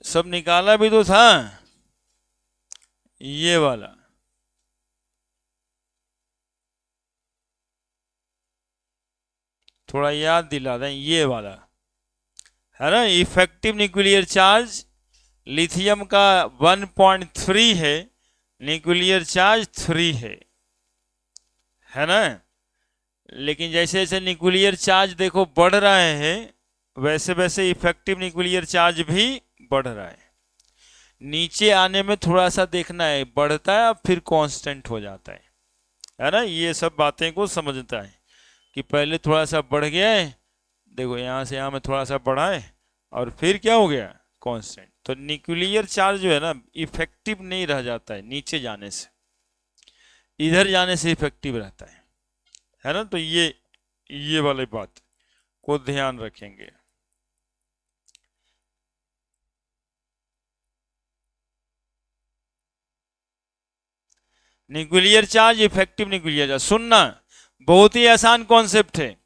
सब निकाला भी तो था। ये वाला थोड़ा याद दिला दें, ये वाला है ना। इफेक्टिव न्यूक्लियर चार्ज लिथियम का 1.3 है, न्यूक्लियर चार्ज 3 है ना। लेकिन जैसे जैसे न्यूक्लियर चार्ज देखो बढ़ रहे हैं, वैसे वैसे इफेक्टिव न्यूक्लियर चार्ज भी बढ़ रहा है। नीचे आने में थोड़ा सा देखना है, बढ़ता है फिर कांस्टेंट हो जाता है ना। ये सब बातें को समझता है कि पहले थोड़ा सा बढ़ गया है, देखो यहाँ से यहाँ में थोड़ा सा बढ़ा है और फिर क्या हो गया, कांस्टेंट। तो न्यूक्लियर चार्ज जो है ना इफेक्टिव नहीं रह जाता है नीचे जाने से, इधर जाने से इफेक्टिव रहता है ना। तो ये वाली बात को ध्यान रखेंगे। Nuclear charge, effective nuclear charge. सुनना, बहुत ही आसान कॉन्सेप्ट है।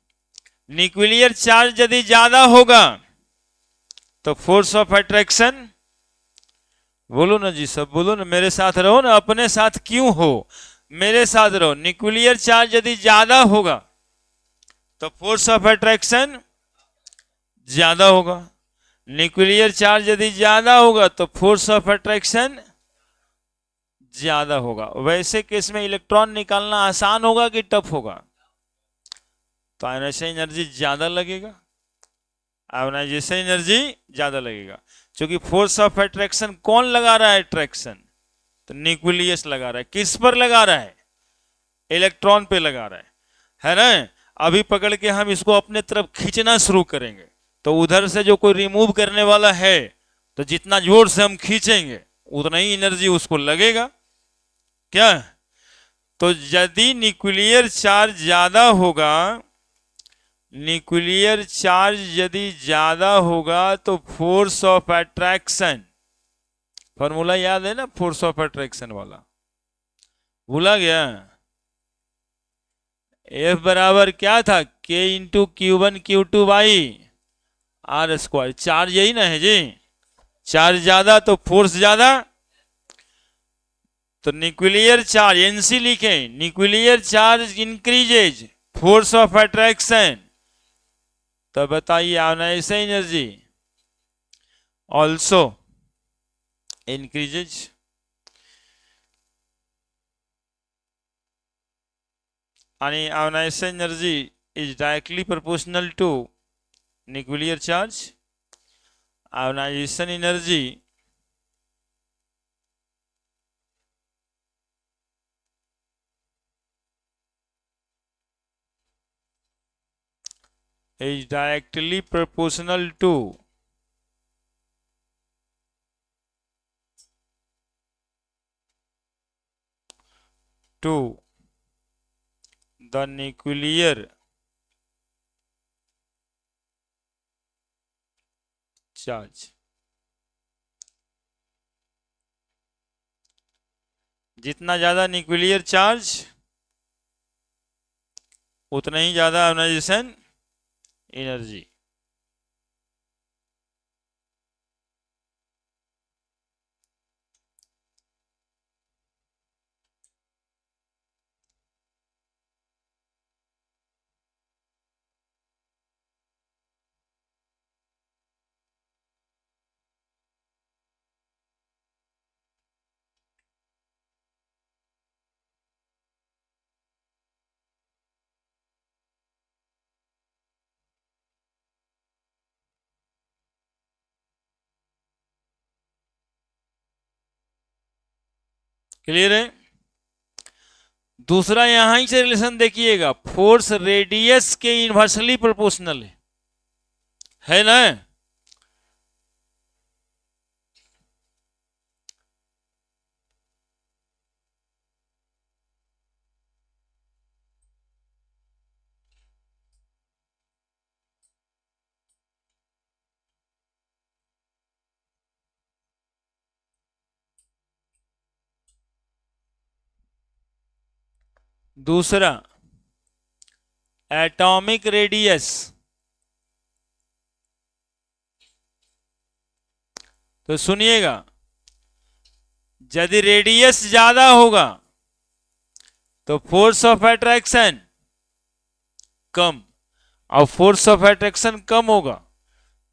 न्यूक्लियर चार्ज यदि ज्यादा होगा तो फोर्स ऑफ अट्रैक्शन, बोलो ना जी, सब बोलो ना, मेरे साथ रहो ना, अपने साथ क्यों हो, मेरे साथ रहो। न्यूक्लियर चार्ज यदि ज्यादा होगा तो फोर्स ऑफ अट्रैक्शन ज्यादा होगा। न्यूक्लियर चार्ज यदि ज्यादा होगा तो फोर्स ऑफ अट्रैक्शन ज्यादा होगा। वैसे केस में इलेक्ट्रॉन निकालना आसान होगा कि टफ होगा? तो आयोनाइजेशन एनर्जी ज्यादा लगेगा, आयोनाइजेशन एनर्जी ज्यादा लगेगा, क्योंकि फोर्स ऑफ अट्रैक्शन कौन लगा रहा है अट्रैक्शन? तो न्यूक्लियस लगा रहा है। किस पर लगा रहा है? इलेक्ट्रॉन पे लगा रहा है ना। अभी पकड़ के हम इसको अपने तरफ खींचना शुरू करेंगे तो उधर से जो कोई रिमूव करने वाला है तो जितना जोर से हम खींचेंगे उतना ही एनर्जी उसको लगेगा क्या? तो यदि न्यूक्लियर चार्ज ज्यादा होगा, न्यूक्लियर चार्ज यदि ज्यादा होगा तो फोर्स ऑफ अट्रैक्शन, फॉर्मूला याद है ना फोर्स ऑफ अट्रैक्शन वाला? भूला गया? F बराबर क्या था? K into Q1 Q2/R²। Charge यही ना है जी, चार्ज ज्यादा तो फोर्स ज्यादा। तो न्यूक्लियर चार्ज NC लिखें, nuclear charge increases force of attraction. तो बताइए आयोनाइजेशन एनर्जी ऑल्सो इंक्रीजेज। आणि ionization energy is directly proportional to nuclear charge. Ionization energy is directly proportional to the nuclear charge। जितना ज्यादा न्यूक्लियर चार्ज उतना ही ज्यादा आयोनाइजेशन एनर्जी। क्लियर है? दूसरा यहां ही से रिलेशन देखिएगा, फोर्स रेडियस के इनवर्सली प्रोपोर्शनल है ना। दूसरा एटॉमिक रेडियस। तो सुनिएगा, यदि रेडियस ज्यादा होगा तो फोर्स ऑफ अट्रैक्शन कम, और फोर्स ऑफ अट्रैक्शन कम होगा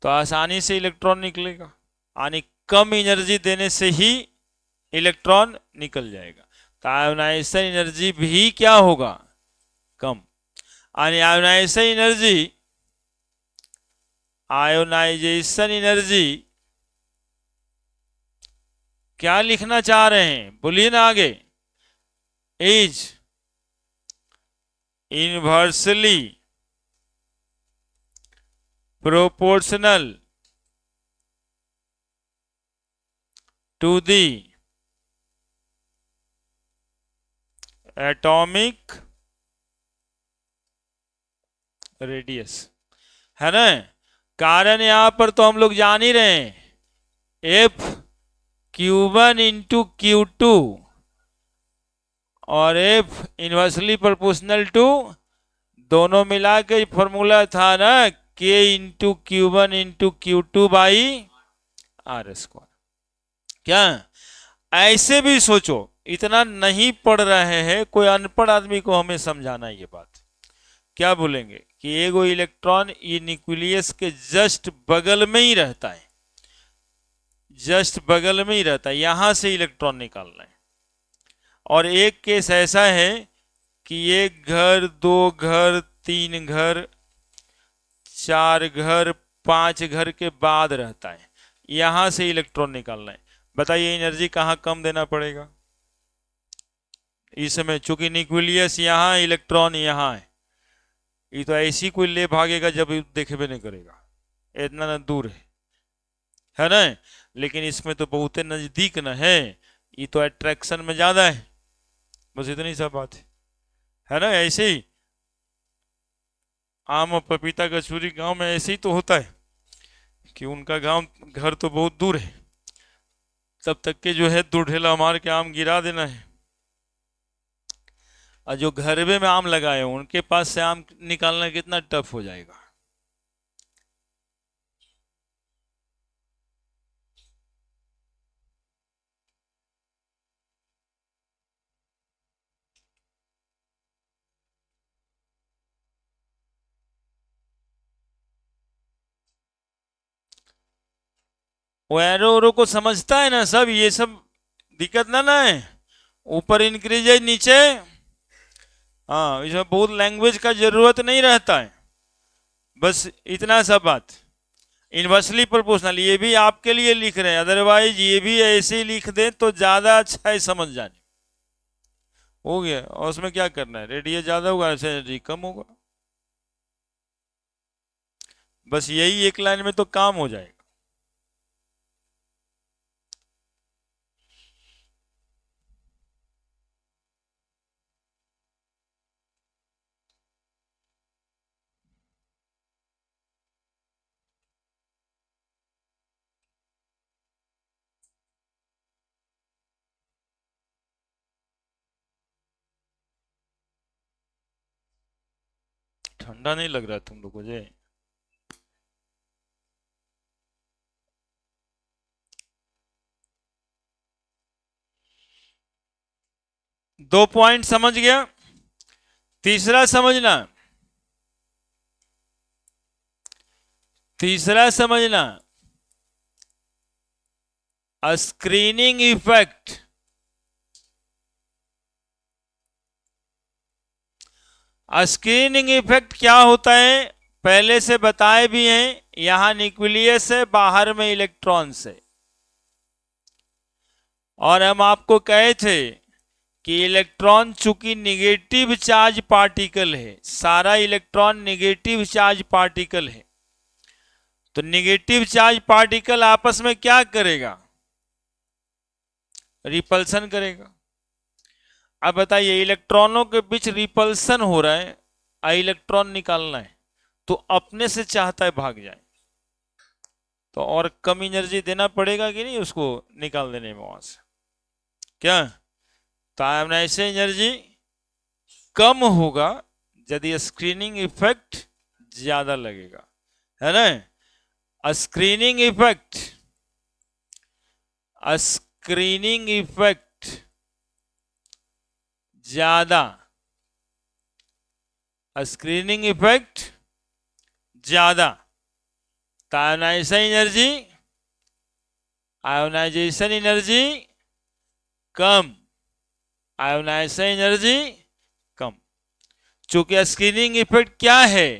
तो आसानी से इलेक्ट्रॉन निकलेगा, यानी कम एनर्जी देने से ही इलेक्ट्रॉन निकल जाएगा। तो आयोनाइजेशन एनर्जी भी क्या होगा? कम। आयोनाइजेशन एनर्जी क्या लिखना चाह रहे हैं? बोलिए ना आगे। Is inversely proportional to the atomic radius, है ना। कारण यहां पर तो हम लोग जान ही रहे हैं, F Q1 इंटू Q2 और F इनवर्सली प्रोपोर्शनल टू, दोनों मिला के फॉर्मूला था ना K into Q1 into Q2 by r square. क्या ऐसे भी सोचो, इतना नहीं पढ़ रहे हैं, कोई अनपढ़ आदमी को हमें समझाना ये बात। क्या बोलेंगे कि एगो इलेक्ट्रॉन ये न्यूक्लियस के जस्ट बगल में ही रहता है, जस्ट बगल में ही रहता है, यहां से इलेक्ट्रॉन निकालना है। और एक केस ऐसा है कि एक घर, दो घर, तीन घर, चार घर, पांच घर के बाद रहता है, यहां से इलेक्ट्रॉन निकालना है। बताइए एनर्जी कहां कम देना पड़ेगा इस समय, चूंकि न्यूक्लियस यहां, इलेक्ट्रॉन यहां है। ये तो ऐसी कोई ले भागेगा जब देखे भी नहीं करेगा, इतना ना दूर है ना। लेकिन इसमें तो बहुत नजदीक न है, ये तो अट्रैक्शन में ज्यादा है, बस इतनी सा बात है ना। ऐसे ही आम और पपीता कचूरी गांव में ऐसे ही तो होता है कि उनका गांव घर तो बहुत दूर है, तब तक के जो है दो ढेला मार के आम गिरा देना है। और जो घर में आम लगाए हैं उनके पास से आम निकालना कितना टफ हो जाएगा। वो एरो ओरो को समझता है ना सब, ये सब दिक्कत ना है। ऊपर इंक्रीज है, नीचे, हाँ, इसमें बहुत लैंग्वेज का जरूरत नहीं रहता है, बस इतना सा बात। इनवर्सली प्रोपोर्शनल ये भी आपके लिए लिख रहे हैं, अदरवाइज ये भी ऐसे ही लिख दें तो ज्यादा अच्छा है समझ जाने। हो गया, और उसमें क्या करना है, रेडियस ज्यादा होगा ऐसे एनर्जी कम होगा, बस यही एक लाइन में तो काम हो जाएगा। ठंडा नहीं लग रहा तुम लोग को जे? 2 पॉइंट समझ गया। तीसरा समझना, तीसरा समझना, स्क्रीनिंग इफेक्ट। स्क्रीनिंग इफेक्ट क्या होता है पहले से बताए भी हैं, यहां न्यूक्लियस है, बाहर में इलेक्ट्रॉन्स है। और हम आपको कहे थे कि इलेक्ट्रॉन चूंकि निगेटिव चार्ज पार्टिकल है, सारा इलेक्ट्रॉन निगेटिव चार्ज पार्टिकल है, तो निगेटिव चार्ज पार्टिकल आपस में क्या करेगा, रिपल्सन करेगा। अब बताइए इलेक्ट्रॉनों के बीच रिपल्सन हो रहा है, इलेक्ट्रॉन निकालना है, तो अपने से चाहता है भाग जाए, तो और कम एनर्जी देना पड़ेगा कि नहीं उसको निकाल देने में वहां से। क्या तो ऐसे एनर्जी कम होगा यदि स्क्रीनिंग इफेक्ट ज्यादा लगेगा, है ना। स्क्रीनिंग इफेक्ट, स्क्रीनिंग इफेक्ट ज्यादा, स्क्रीनिंग इफेक्ट ज्यादा, आयोनाइजेशन एनर्जी, आयोनाइजेशन एनर्जी कम, आयोनाइजेशन एनर्जी कम। चूंकि स्क्रीनिंग इफेक्ट क्या है,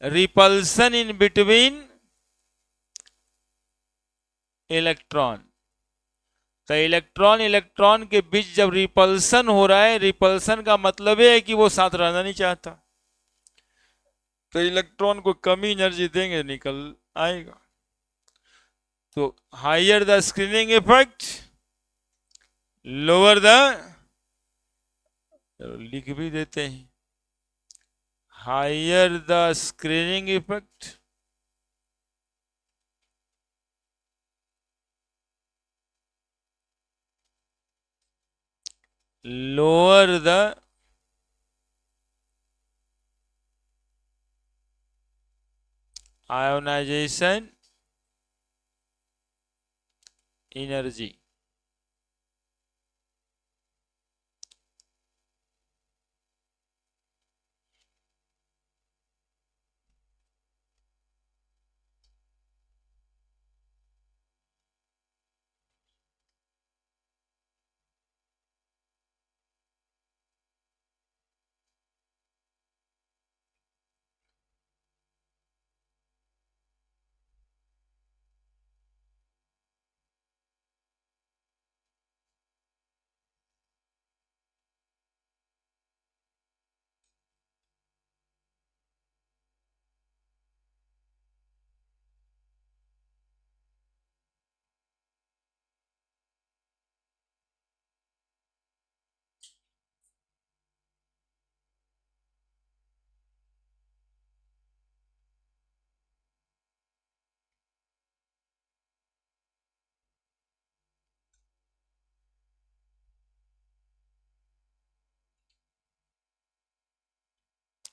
रिपल्सन इन बिटवीन इलेक्ट्रॉन, तो इलेक्ट्रॉन इलेक्ट्रॉन के बीच जब रिपल्सन हो रहा है, रिपल्सन का मतलब है कि वो साथ रहना नहीं चाहता, तो इलेक्ट्रॉन को कमी एनर्जी देंगे निकल आएगा। तो higher the screening effect, lower the, लिख भी देते हैं, higher the screening effect, lower the ionization energy.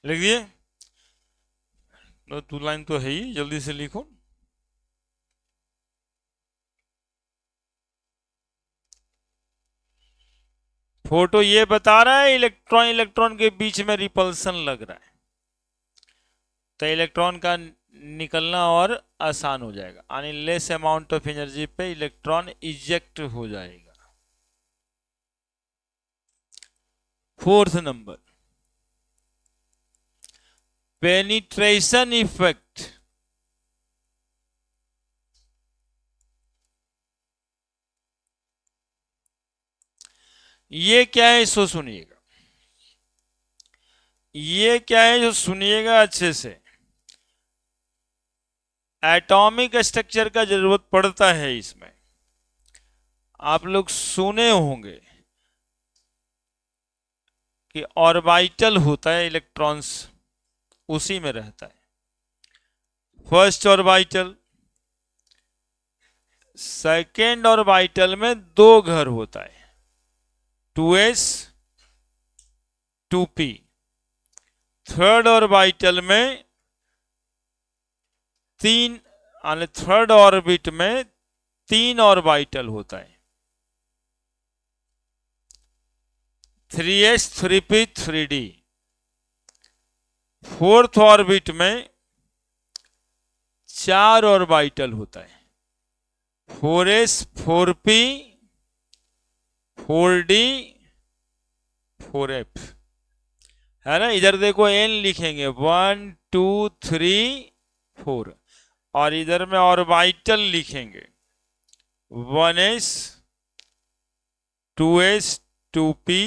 लिख दिए? टू लाइन तो है ही, जल्दी से लिखो। फोटो ये बता रहा है इलेक्ट्रॉन इलेक्ट्रॉन के बीच में रिपल्सन लग रहा है, तो इलेक्ट्रॉन का निकलना और आसान हो जाएगा, यानी लेस अमाउंट ऑफ एनर्जी पे इलेक्ट्रॉन इजेक्ट हो जाएगा। Fourth number, penetration effect. ये क्या है इसको सुनिएगा, ये क्या है जो सुनिएगा अच्छे से। एटॉमिक स्ट्रक्चर का जरूरत पड़ता है इसमें, आप लोग सुने होंगे कि ऑर्बिटल होता है, इलेक्ट्रॉन्स उसी में रहता है। फर्स्ट ऑर्बिटल, सेकेंड ऑर्बिटल में दो घर होता है, 2s 2p। थर्ड ऑर्बिटल में तीन, थर्ड ऑर्बिट में 3 ऑर्बिटल होता है, 3s 3p 3d। Fourth orbit में 4 ऑर्बिटल होता है, 4s 4p 4d 4f, है ना। इधर देखो n लिखेंगे 1 2 3 4, और इधर में ऑर्बिटल लिखेंगे 1s 2s 2p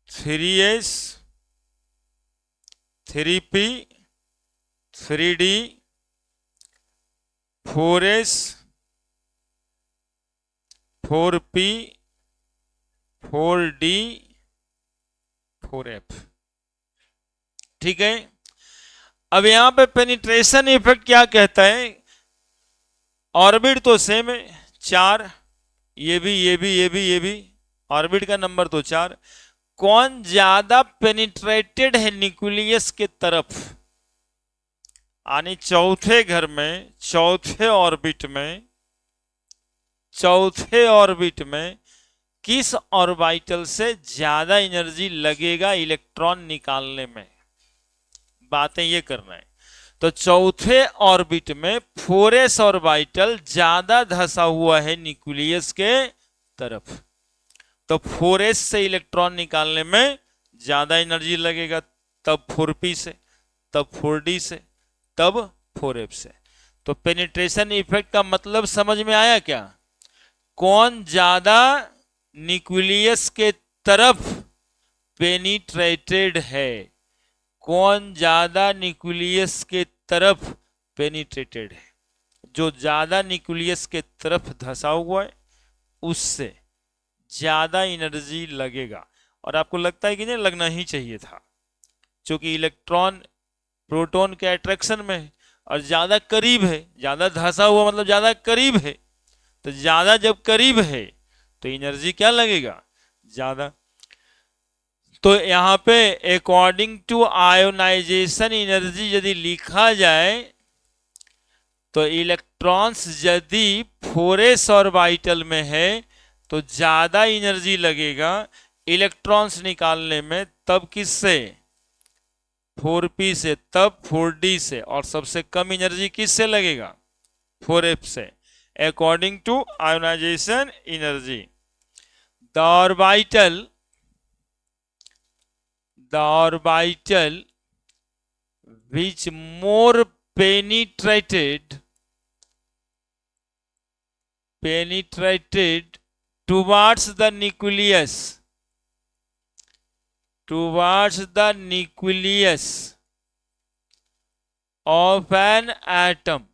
3s 3p 3d 4s 4p 4d 4f। ठीक है, अब यहां पे पेनिट्रेशन इफेक्ट क्या कहता है, ऑर्बिट तो सेम है 4, ये भी ये भी ये भी ये भी, ऑर्बिट का नंबर तो 4। कौन ज्यादा पेनिट्रेटेड है न्यूक्लियस के तरफ, यानी चौथे घर में, चौथे ऑर्बिट में किस ऑर्बिटल से ज्यादा एनर्जी लगेगा इलेक्ट्रॉन निकालने में, बातें ये करना है। तो चौथे ऑर्बिट में 4s ऑर्बिटल ज्यादा धंसा हुआ है न्यूक्लियस के तरफ, तो 4s से इलेक्ट्रॉन निकालने में ज्यादा एनर्जी लगेगा, तब 4p से, तब 4d से, तब 4f से। तो पेनिट्रेशन इफेक्ट का मतलब समझ में आया क्या, कौन ज्यादा न्यूक्लियस के तरफ पेनिट्रेटेड है, कौन ज्यादा न्यूक्लियस के तरफ पेनिट्रेटेड है। जो ज्यादा न्यूक्लियस के तरफ धंसा हुआ है उससे ज्यादा एनर्जी लगेगा, और आपको लगता है कि नहीं, लगना ही चाहिए था, क्योंकि इलेक्ट्रॉन प्रोटॉन के अट्रैक्शन में है और ज्यादा करीब है, ज्यादा धंसा हुआ मतलब ज्यादा करीब है, तो ज्यादा जब करीब है तो एनर्जी क्या लगेगा, ज्यादा। तो यहाँ पे अकॉर्डिंग टू आयोनाइजेशन एनर्जी यदि लिखा जाए तो इलेक्ट्रॉन्स यदि 4s ऑर्बिटल में है तो ज्यादा एनर्जी लगेगा इलेक्ट्रॉन्स निकालने में, तब किससे, 4p से, तब 4d से, और सबसे कम एनर्जी किससे लगेगा, 4f से, according to ionization energy. The orbital the orbital which more penetrated towards the nucleus of an atom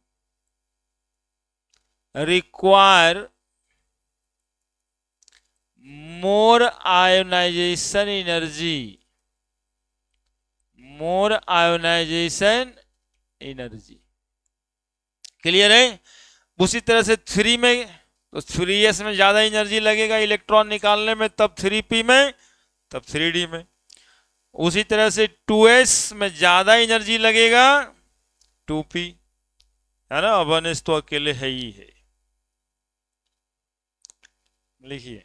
require more ionization energy, clear है। उसी तरह से 3 में, तो 3s में ज्यादा एनर्जी लगेगा इलेक्ट्रॉन निकालने में, तब 3p में, तब 3d में। उसी तरह से 2s में ज्यादा एनर्जी लगेगा 2p, है ना, 1s तो अकेले है ही है। लिखिए,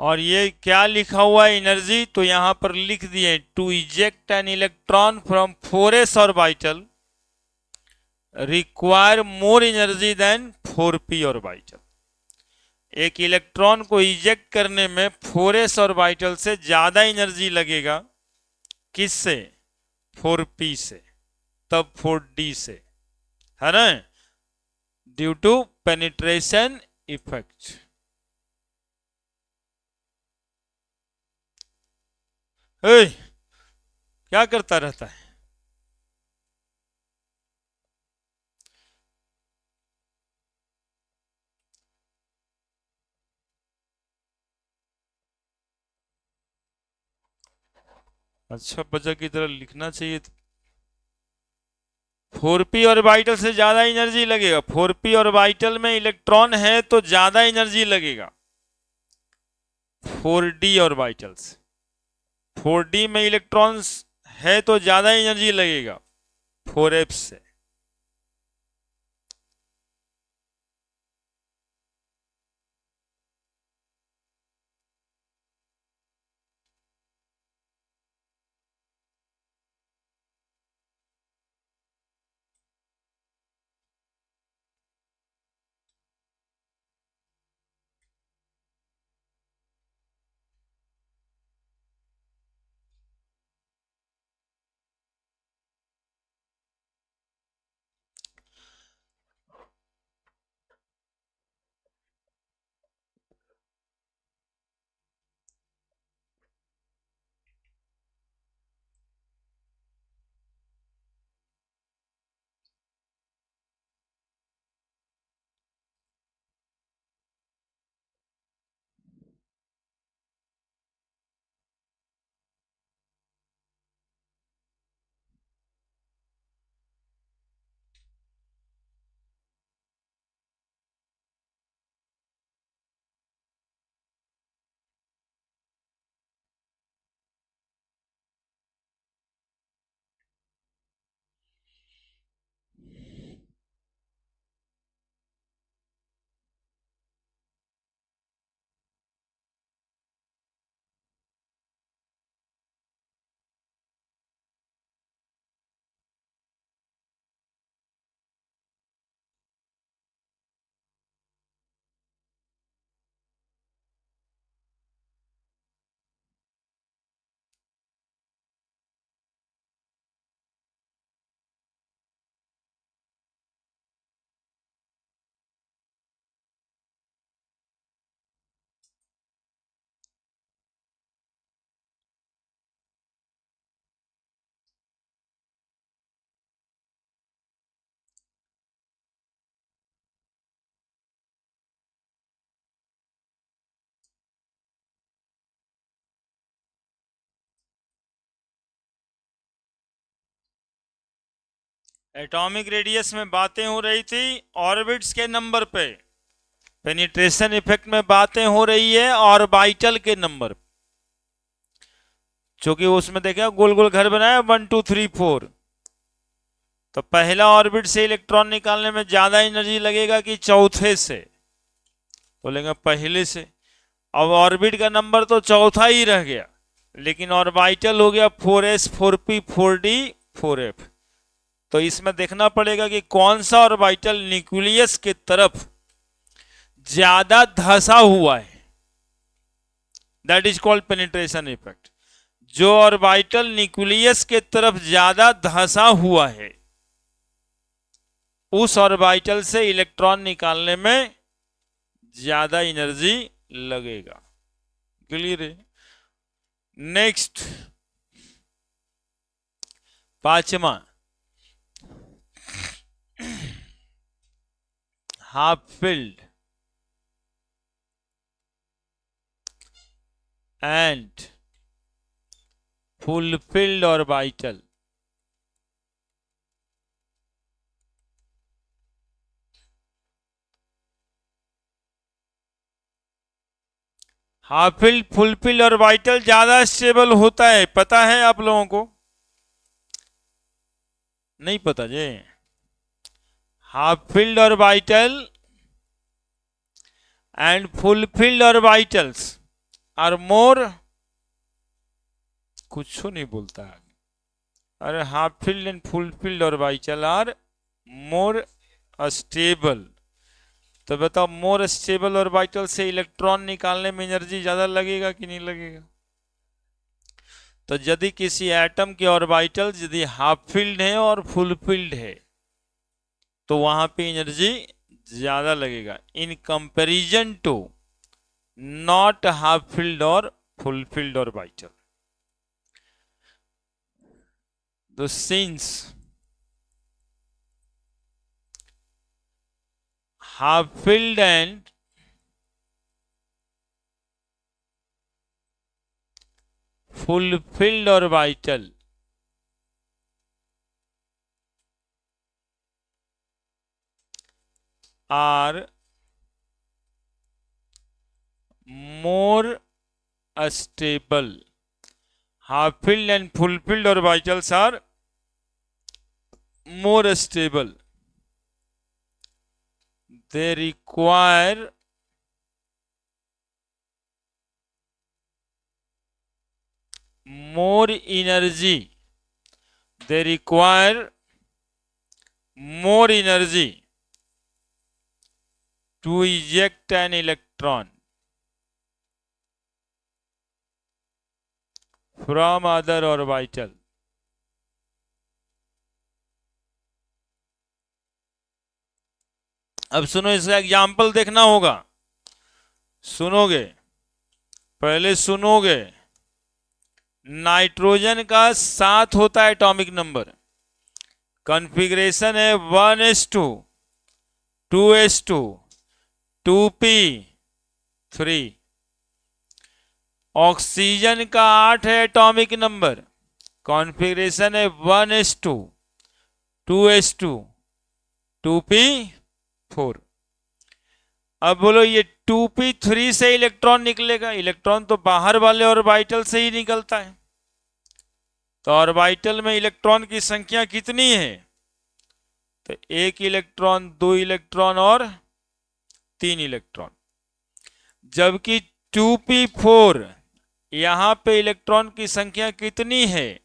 और ये क्या लिखा हुआ है एनर्जी, तो यहां पर लिख दिए, to eject an electron from 4s orbital require more energy than 4p orbital. एक इलेक्ट्रॉन को इजेक्ट करने में 4s ऑर्बिटल से ज्यादा एनर्जी लगेगा, किससे, 4p से, तब 4d से, है ना, ड्यू टू पेनिट्रेशन इफेक्ट। क्या करता रहता है। अच्छा बच्चा की तरह लिखना चाहिए। 4p ऑर्बिटल से ज्यादा एनर्जी लगेगा, 4p ऑर्बिटल में इलेक्ट्रॉन है तो ज्यादा एनर्जी लगेगा 4d ऑर्बिटल से, 4d में इलेक्ट्रॉन्स है तो ज्यादा एनर्जी लगेगा 4f से। एटॉमिक रेडियस में बातें हो रही थी ऑर्बिट्स के नंबर पे, पेनिट्रेशन इफेक्ट में बातें हो रही है ऑर्बिटल के नंबर पे। क्योंकि उसमें देखा गोल गोल घर बनाया 1 2 3 4, तो पहला ऑर्बिट से इलेक्ट्रॉन निकालने में ज्यादा एनर्जी लगेगा कि चौथे से? बोलेंगे पहले से। अब ऑर्बिट का नंबर तो चौथा ही रह गया, लेकिन ऑर्बिटल हो गया 4s 4p 4d 4f। तो इसमें देखना पड़ेगा कि कौन सा ऑर्बिटल न्यूक्लियस के तरफ ज्यादा धंसा हुआ है, that is called penetration effect. जो ऑर्बिटल न्यूक्लियस के तरफ ज्यादा धंसा हुआ है उस ऑर्बिटल से इलेक्ट्रॉन निकालने में ज्यादा एनर्जी लगेगा। क्लियर है? नेक्स्ट, पांचवा, half filled and full filled orbital. Half filled full filled orbital ज्यादा स्टेबल होता है, पता है आप लोगों को? नहीं पता जी? Half filled orbital and full filled orbitals are more, कुछ नहीं बोलता है। अरे half filled and full filled orbital are more stable. तो बताओ मोर स्टेबल ऑर्बिटल से इलेक्ट्रॉन निकालने में एनर्जी ज्यादा लगेगा कि नहीं लगेगा? तो यदि किसी एटम के ऑर्बिटल यदि हाफ फील्ड है और फुल फील्ड है तो वहां पे एनर्जी ज्यादा लगेगा in comparison to not half filled और फुल फील्ड ऑर्बिटल। तो since half filled and fulfilled orbital are more stable. Half filled and fulfilled orbitals are more stable. They require more energy. They require more energy to eject an electron from other orbital. अब सुनो, इसका एग्जाम्पल देखना होगा। सुनोगे, पहले सुनोगे। नाइट्रोजन का 7 होता है एटॉमिक नंबर, कॉन्फ़िगरेशन है 1s2 2s2 2p3। ऑक्सीजन का 8 है एटॉमिक नंबर, कॉन्फ़िगरेशन है 1s2 2s2 2p4। अब बोलो ये 2p3 से इलेक्ट्रॉन निकलेगा, इलेक्ट्रॉन तो बाहर वाले ऑर्बिटल से ही निकलता है। तो ऑर्बिटल में इलेक्ट्रॉन की संख्या कितनी है? तो 1 इलेक्ट्रॉन 2 इलेक्ट्रॉन और 3 इलेक्ट्रॉन। जबकि 2p4 यहां पे इलेक्ट्रॉन की संख्या कितनी है?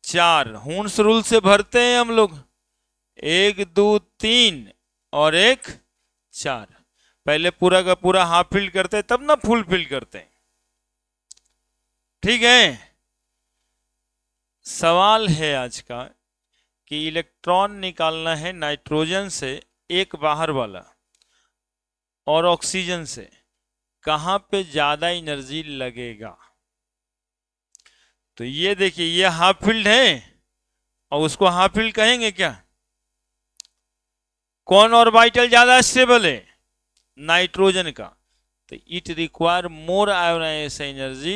4। हुन्स रूल से भरते हैं हम लोग, 1 2 3 और 1 4। पहले पूरा का पूरा हाफ फील्ड करते हैं तब ना फुल फील्ड करते हैं। ठीक है? सवाल है आज का कि इलेक्ट्रॉन निकालना है नाइट्रोजन से, एक बाहर वाला, और ऑक्सीजन से, कहां पे ज्यादा एनर्जी लगेगा? तो ये देखिए, ये हाफ फील्ड है और उसको हाफ फील्ड कहेंगे क्या? कौन ऑर्बिटल ज्यादा स्टेबल है? नाइट्रोजन का। तो it require more ionization energy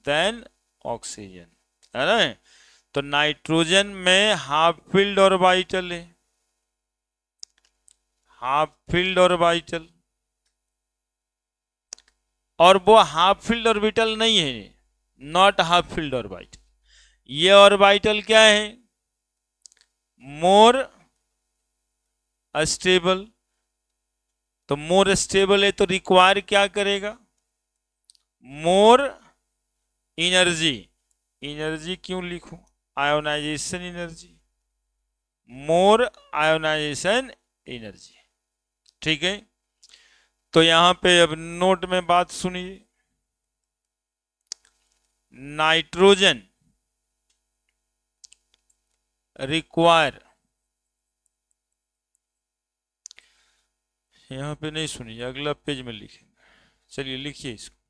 than oxygen, है ना? तो नाइट्रोजन में हाफ फील्ड ऑर्बिटल है, हाफ फील्ड ऑर्बिटल, और वो हाफ फील्ड ऑर्बिटल नहीं है, नॉट हाफ फील्ड ऑर्बिटल। ये ऑर्बिटल क्या है? More stable. तो मोर स्टेबल है तो रिक्वायर क्या करेगा? More energy. एनर्जी क्यों लिखूं? आयोनाइजेशन एनर्जी, मोर आयोनाइजेशन एनर्जी। ठीक है, तो यहां पे अब नोट में बात सुनिए। नाइट्रोजन रिक्वायर, यहां पे नहीं सुनिए, अगला पेज में लिखेंगे। चलिए लिखिए इसको।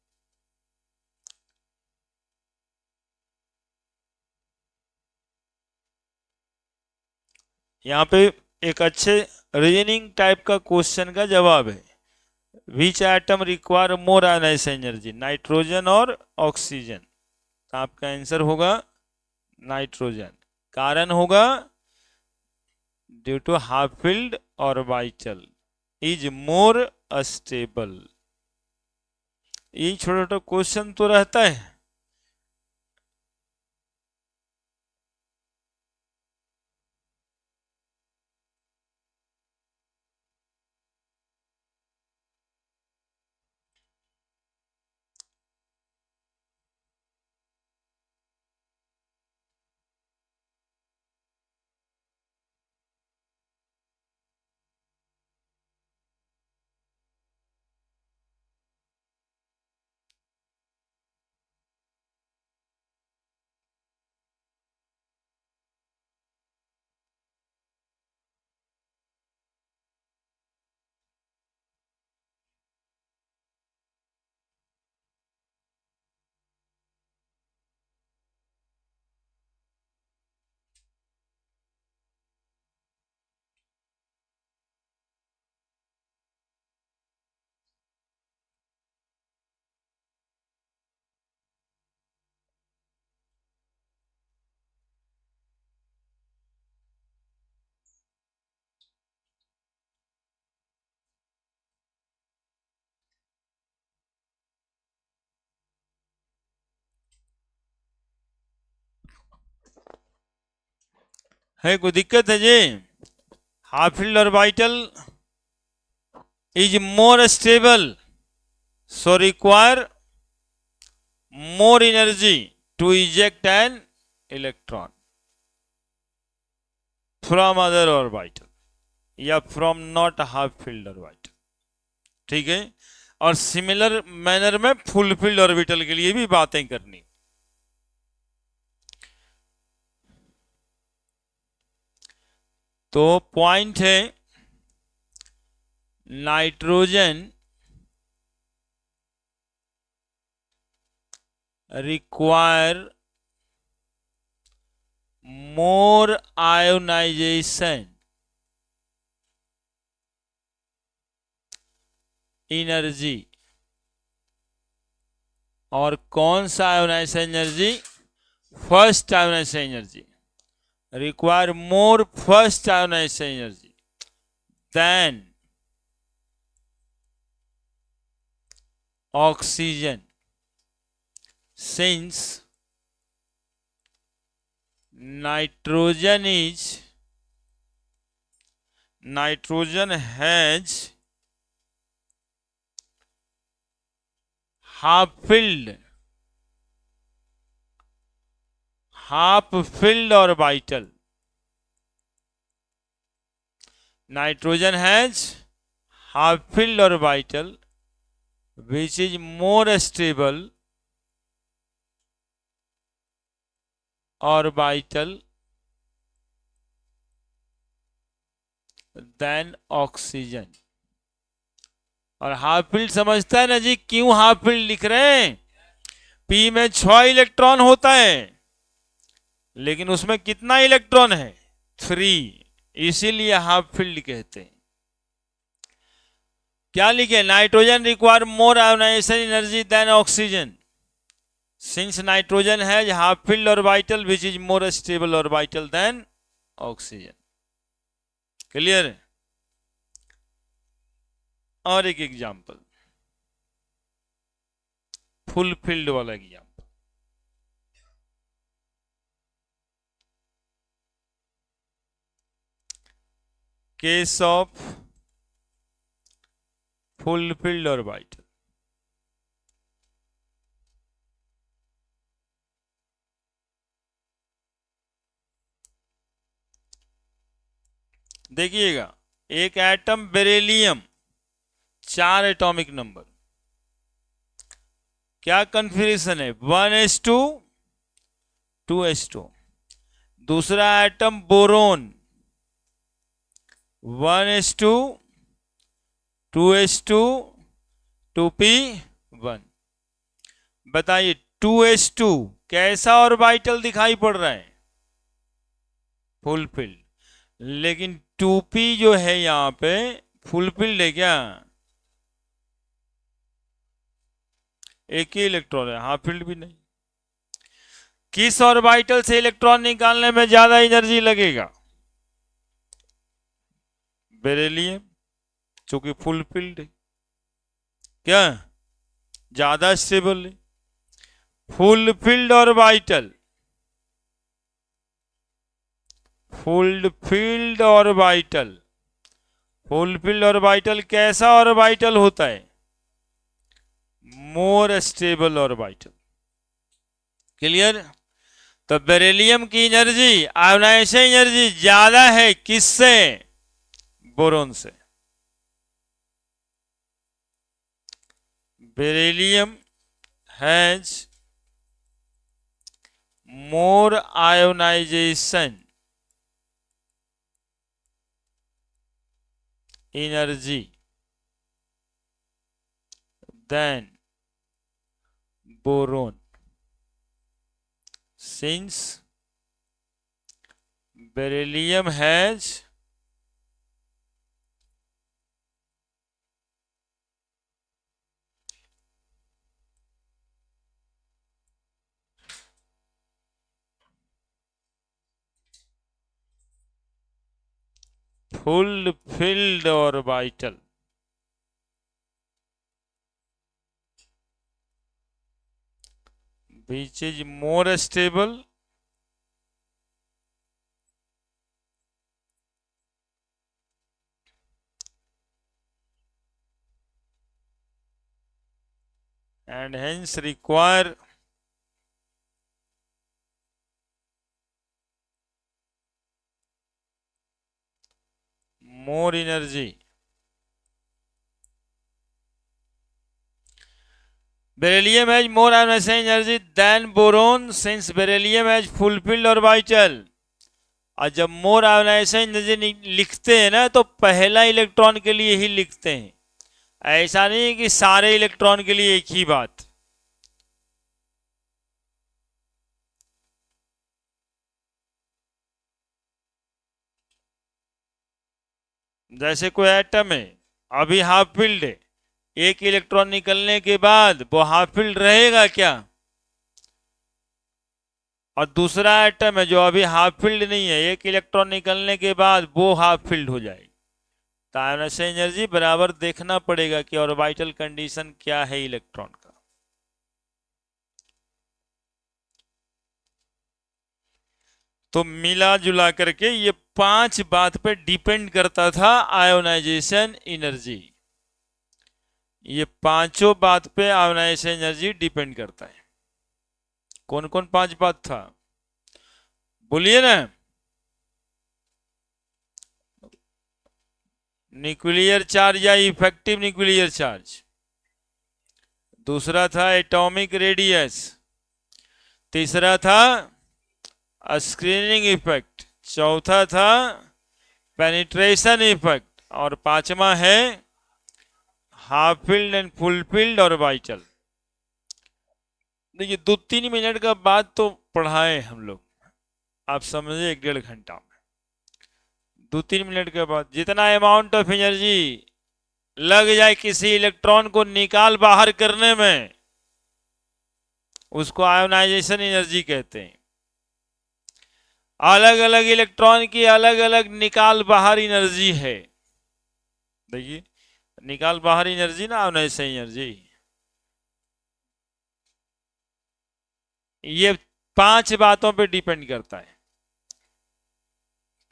यहाँ पे एक अच्छे रीजनिंग टाइप का क्वेश्चन का जवाब है। Which atom require more ionization energy, nitrogen और ऑक्सीजन? तो आपका आंसर होगा नाइट्रोजन। कारण होगा due to half filled orbital is more stable. ये छोटा छोटा क्वेश्चन तो रहता है। है कोई दिक्कत है जी? Half filled orbital is more stable, so require more energy to eject an electron from other orbital या from not half filled orbital। ठीक है, और सिमिलर मैनर में फुल फील्ड ऑर्बिटल के लिए भी बातें करनी। तो पॉइंट है nitrogen require more ionization energy. और कौन सा ionization energy? First ionization energy. Require more first ionization energy than oxygen, since nitrogen has half filled orbital. Nitrogen has half filled orbital which is more stable orbital than oxygen। और हाफ फील्ड समझता है ना जी, क्यों हाफ फील्ड लिख रहे हैं? पी में 6 इलेक्ट्रॉन होता है, लेकिन उसमें कितना इलेक्ट्रॉन है? 3, इसीलिए हाफ फील्ड कहते हैं। क्या लिखे? Nitrogen require more ionization energy than oxygen since nitrogen has half filled orbital which is more stable orbital than oxygen. Clear है? और एक एग्जांपल, फुल फिल्ड वाला example. Case of full filled orbital, देखिएगा, एक एटम बेरिलियम, 4 एटॉमिक नंबर, क्या कन्फिग्रेशन है? 1s2 2s2। दूसरा atom boron, 1s2 2s2 2p1। बताइए 2s2 कैसा ऑर्बिटल दिखाई पड़ रहा है? Full field. लेकिन 2p जो है यहां पे फुल फिल्ड है क्या? एक ही इलेक्ट्रॉन है, हाफ फील्ड भी नहीं। किस ऑर्बिटल से इलेक्ट्रॉन निकालने में ज्यादा एनर्जी लगेगा? बेरिलियम, चूंकि फुल फील्ड है, क्या ज्यादा स्टेबल है। Full filled orbital, full filled orbital, full filled orbital कैसा ऑर्बिटल होता है? More stable orbital. क्लियर? तो बेरिलियम की एनर्जी, आयोनाइजेशन एनर्जी ज्यादा है किससे? बोरोन से। Beryllium has more ionization energy than boron, since beryllium has full filled orbital, which is more stable and hence require more energy. Beryllium has more ionization energy than boron since beryllium has fulfilled orbital. और जब मोर आयोनाइजेशन एनर्जी लिखते हैं ना तो पहला इलेक्ट्रॉन के लिए ही लिखते हैं, ऐसा नहीं कि सारे इलेक्ट्रॉन के लिए एक ही बात। जैसे कोई एटम है, अभी हाफ फील्ड है, एक इलेक्ट्रॉन निकलने के बाद वो हाफ फील्ड रहेगा क्या? और दूसरा एटम है जो अभी हाफ फील्ड नहीं है, एक इलेक्ट्रॉन निकलने के बाद वो हाफ फील्ड हो जाएगी। तो आयोनाइजेशन एनर्जी बराबर देखना पड़ेगा कि ऑर्बिटल कंडीशन क्या है इलेक्ट्रॉन का। तो मिला जुला करके ये 5 बात पे डिपेंड करता था आयोनाइजेशन एनर्जी। ये पांचों बात पे आयोनाइजेशन एनर्जी डिपेंड करता है। कौन कौन 5 बात था? बोलिए ना। न्यूक्लियर चार्ज या इफेक्टिव न्यूक्लियर चार्ज, दूसरा था एटॉमिक रेडियस, तीसरा था स्क्रीनिंग इफेक्ट, चौथा था पेनिट्रेशन इफेक्ट, और पांचवा है half filled and full filled orbital. देखिए 2-3 मिनट का बाद तो पढ़ाए हम लोग, आप समझे 1-1.5 घंटा में। 2-3 मिनट के बाद जितना अमाउंट ऑफ एनर्जी लग जाए किसी इलेक्ट्रॉन को निकाल बाहर करने में, उसको आयोनाइजेशन एनर्जी कहते हैं। अलग अलग इलेक्ट्रॉन की अलग अलग निकाल बाहर एनर्जी है। देखिए निकाल बाहर एनर्जी ना आयोनाइजेशन एनर्जी, ये 5 बातों पे डिपेंड करता है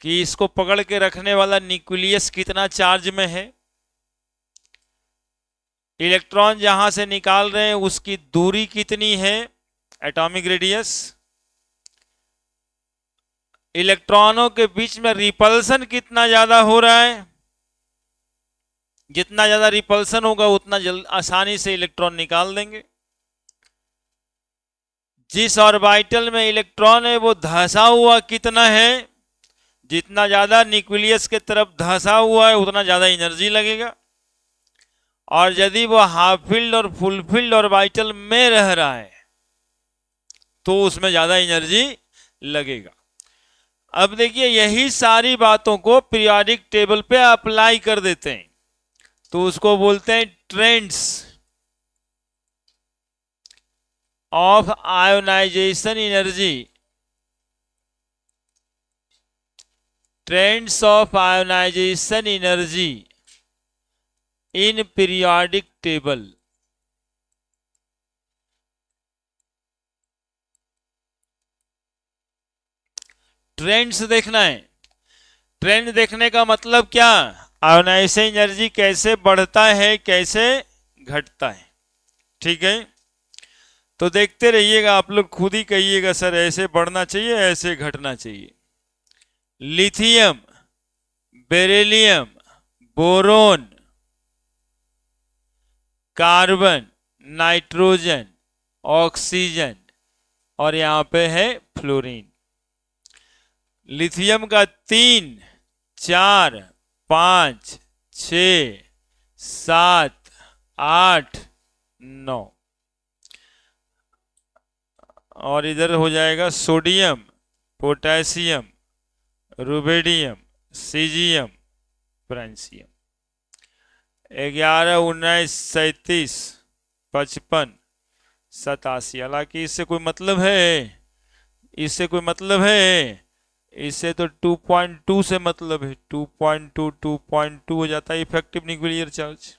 कि इसको पकड़ के रखने वाला न्यूक्लियस कितना चार्ज में है, इलेक्ट्रॉन जहां से निकाल रहे हैं उसकी दूरी कितनी है, एटॉमिक रेडियस, इलेक्ट्रॉनों के बीच में रिपल्सन कितना ज्यादा हो रहा है, जितना ज्यादा रिपल्सन होगा उतना आसानी से इलेक्ट्रॉन निकाल देंगे। जिस ऑर्बिटल में इलेक्ट्रॉन है वो धंसा हुआ कितना है, जितना ज्यादा न्यूक्लियस के तरफ धंसा हुआ है उतना ज्यादा एनर्जी लगेगा। और यदि वो हाफ फील्ड और फुल फील्ड ऑर्बिटल में रह रहा है तो उसमें ज्यादा एनर्जी लगेगा। अब देखिए यही सारी बातों को पीरियोडिक टेबल पे अप्लाई कर देते हैं तो उसको बोलते हैं trends of ionization energy, trends of ionization energy in periodic table. Trends देखना है। ट्रेंड देखने का मतलब क्या, आयोनाइजेशन एनर्जी कैसे बढ़ता है कैसे घटता है। ठीक है, तो देखते रहिएगा, आप लोग खुद ही कहिएगा सर ऐसे बढ़ना चाहिए ऐसे घटना चाहिए। Lithium, beryllium, boron, carbon, nitrogen, oxygen और यहां पे है फ्लोरीन। लिथियम का 3, 4, 5, 6, 7, 8, 9 और इधर हो जाएगा sodium, potassium, rubidium, caesium, francium. 11, 19, 37, 55, 87। हालांकि इससे कोई मतलब है, इससे कोई मतलब है, इससे तो 2.2 से मतलब है। 2.2 2.2 हो जाता है इफेक्टिव न्यूक्लियर चार्ज,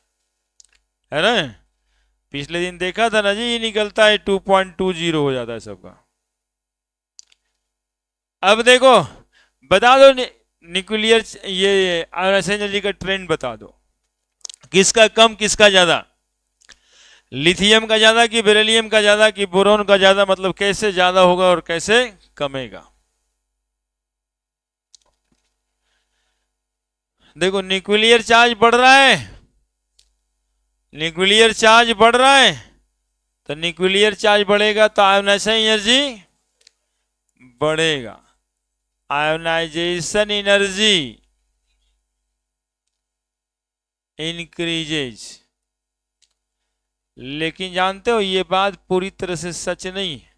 है ना। पिछले दिन देखा था ना जी, ये निकलता है 2.20 हो जाता है सबका। अब देखो बता दो न्यूक्लियर ये आयोनाइजेशन एनर्जी का ट्रेंड बता दो, किसका कम किसका ज्यादा, लिथियम का ज्यादा कि बेरिलियम का ज्यादा कि बोरोन का ज्यादा, मतलब कैसे ज्यादा होगा और कैसे कमेगा। देखो न्यूक्लियर चार्ज बढ़ रहा है, न्यूक्लियर चार्ज बढ़ रहा है तो न्यूक्लियर चार्ज बढ़ेगा तो आयोनाइजेशन एनर्जी बढ़ेगा। Ionization energy increases. लेकिन जानते हो ये बात पूरी तरह से सच नहीं है,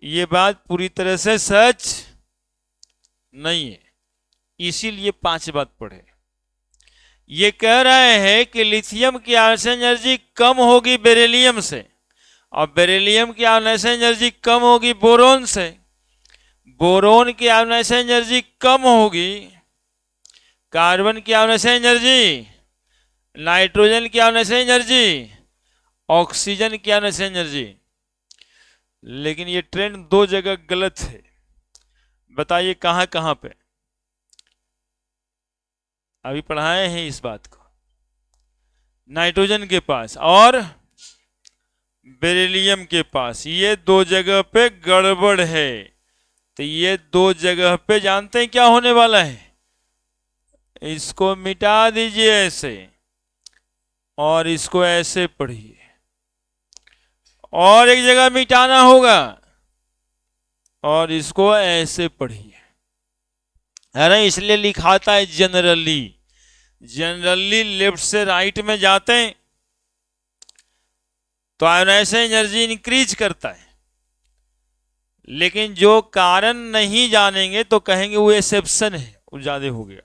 ये बात पूरी तरह से सच नहीं है। इसीलिए 5 बात पढ़े। ये कह रहे हैं कि लिथियम की आयोनाइजेशन एनर्जी कम होगी बेरिलियम से और बेरिलियम की आयोनाइजेशन एनर्जी कम होगी बोरोन से, बोरोन की आयोनाइजेशन एनर्जी कम होगी कार्बन की आयोनाइजेशन एनर्जी, नाइट्रोजन की आयोनाइजेशन एनर्जी, ऑक्सीजन की आयोनाइजेशन एनर्जी। लेकिन ये ट्रेंड 2 जगह गलत है। बताइए कहां कहां पे, अभी पढ़ाए हैं इस बात को। नाइट्रोजन के पास और बेरिलियम के पास, ये 2 जगह पे गड़बड़ है। तो ये 2 जगह पे जानते हैं क्या होने वाला है, इसको मिटा दीजिए ऐसे और इसको ऐसे पढ़िए, और एक जगह मिटाना होगा और इसको ऐसे पढ़िए, है ना। इसलिए लिखाता है जनरली, जनरली लेफ्ट से राइट में जाते हैं तो आयोनाइजेशन एनर्जी इंक्रीज करता है। लेकिन जो कारण नहीं जानेंगे तो कहेंगे वो एक्सेप्शन है, वो ज्यादा हो गया।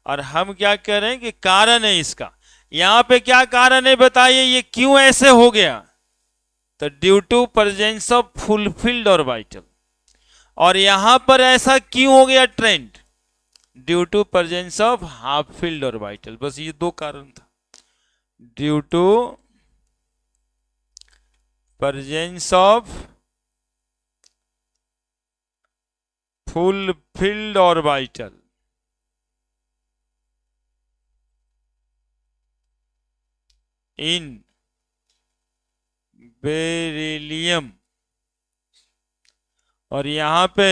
और हम क्या कह रहे हैं कि कारण है इसका। यहां पे क्या कारण है बताइए, ये क्यों ऐसे हो गया। तो due to presence of full filled orbital. और यहां पर ऐसा क्यों हो गया ट्रेंड? Due to presence of half filled orbital. बस ये दो कारण था, due to presence of full filled orbital in beryllium, और यहां पे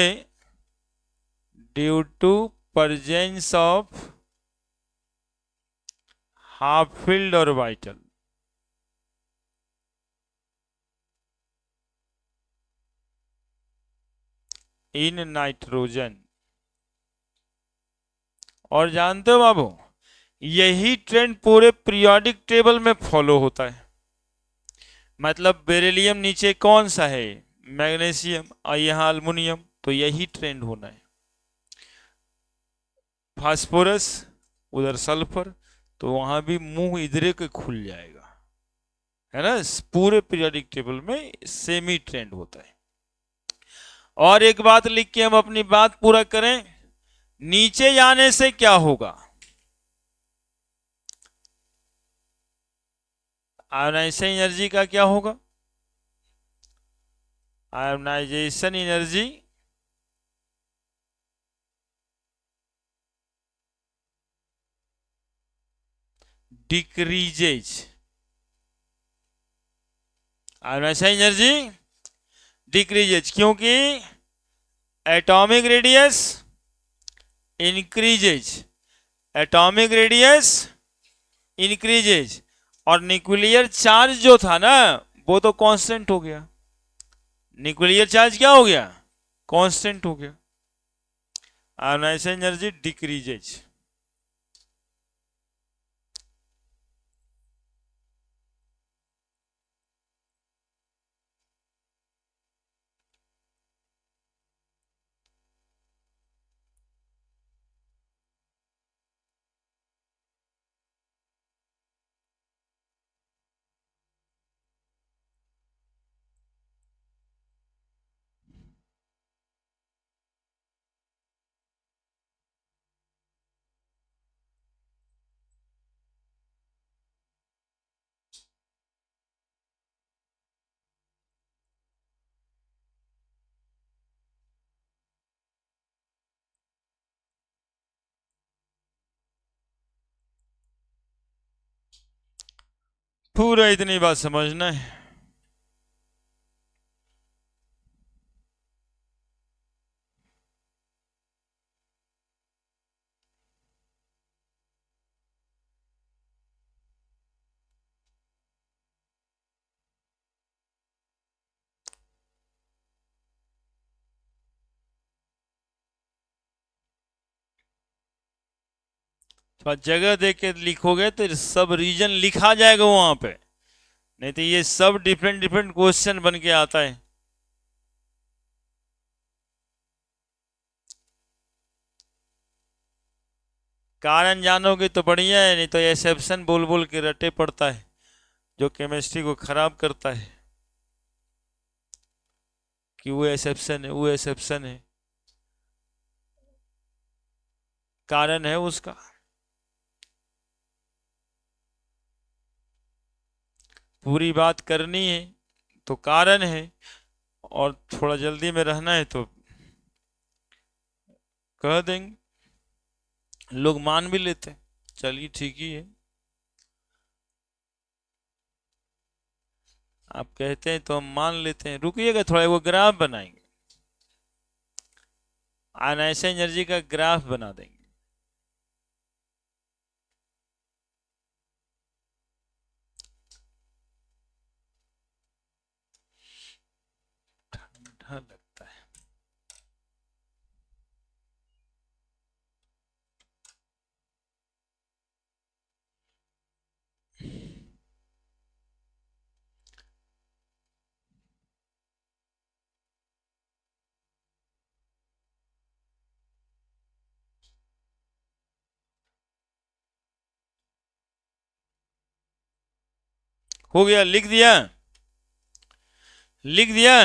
due to presence of half filled orbital in nitrogen. और जानते हो बाबू, यही ट्रेंड पूरे पीरियोडिक टेबल में फॉलो होता है। मतलब बेरिलियम नीचे कौन सा है? मैग्नीशियम, और यहां अल्मुनियम, तो यही ट्रेंड होना है। फास्फोरस, उधर सल्फर, तो वहां भी मुंह इधरे के खुल जाएगा, है ना। पूरे पीरियोडिक टेबल में सेम ही ट्रेंड होता है। और एक बात लिख के हम अपनी बात पूरा करें, नीचे जाने से क्या होगा? आयोनाइजेशन एनर्जी का क्या होगा? Ionisation energy decreases. Ionisation energy decreases, क्योंकि atomic radius increases, atomic radius increases, और न्यूक्लियर चार्ज जो था ना, वो तो कांस्टेंट हो गया। न्यूक्लियर चार्ज क्या हो गया? कांस्टेंट हो गया। Ionization energy decreases. पूरा इतनी बात समझना है। तो जगह देख के लिखोगे तो सब रीजन लिखा जाएगा वहां पे, नहीं तो ये सब डिफरेंट डिफरेंट क्वेश्चन बन के आता है। कारण जानोगे तो बढ़िया है, नहीं तो एक्सेप्शन बोल बोल के रटे पड़ता है, जो केमिस्ट्री को खराब करता है कि वो एक्सेप्शन है, वो एक्सेप्शन है। कारण है उसका। पूरी बात करनी है तो कारण है, और थोड़ा जल्दी में रहना है तो कह देंगे, लोग मान भी लेते हैं, चलिए ठीक ही है। आप कहते हैं तो हम मान लेते हैं। रुकिएगा थोड़ा, वो ग्राफ बनाएंगे, आयनाइजेशन एनर्जी का ग्राफ बना देंगे। ठंडा लगता है। हो गया, लिख दिया। लिख दिया?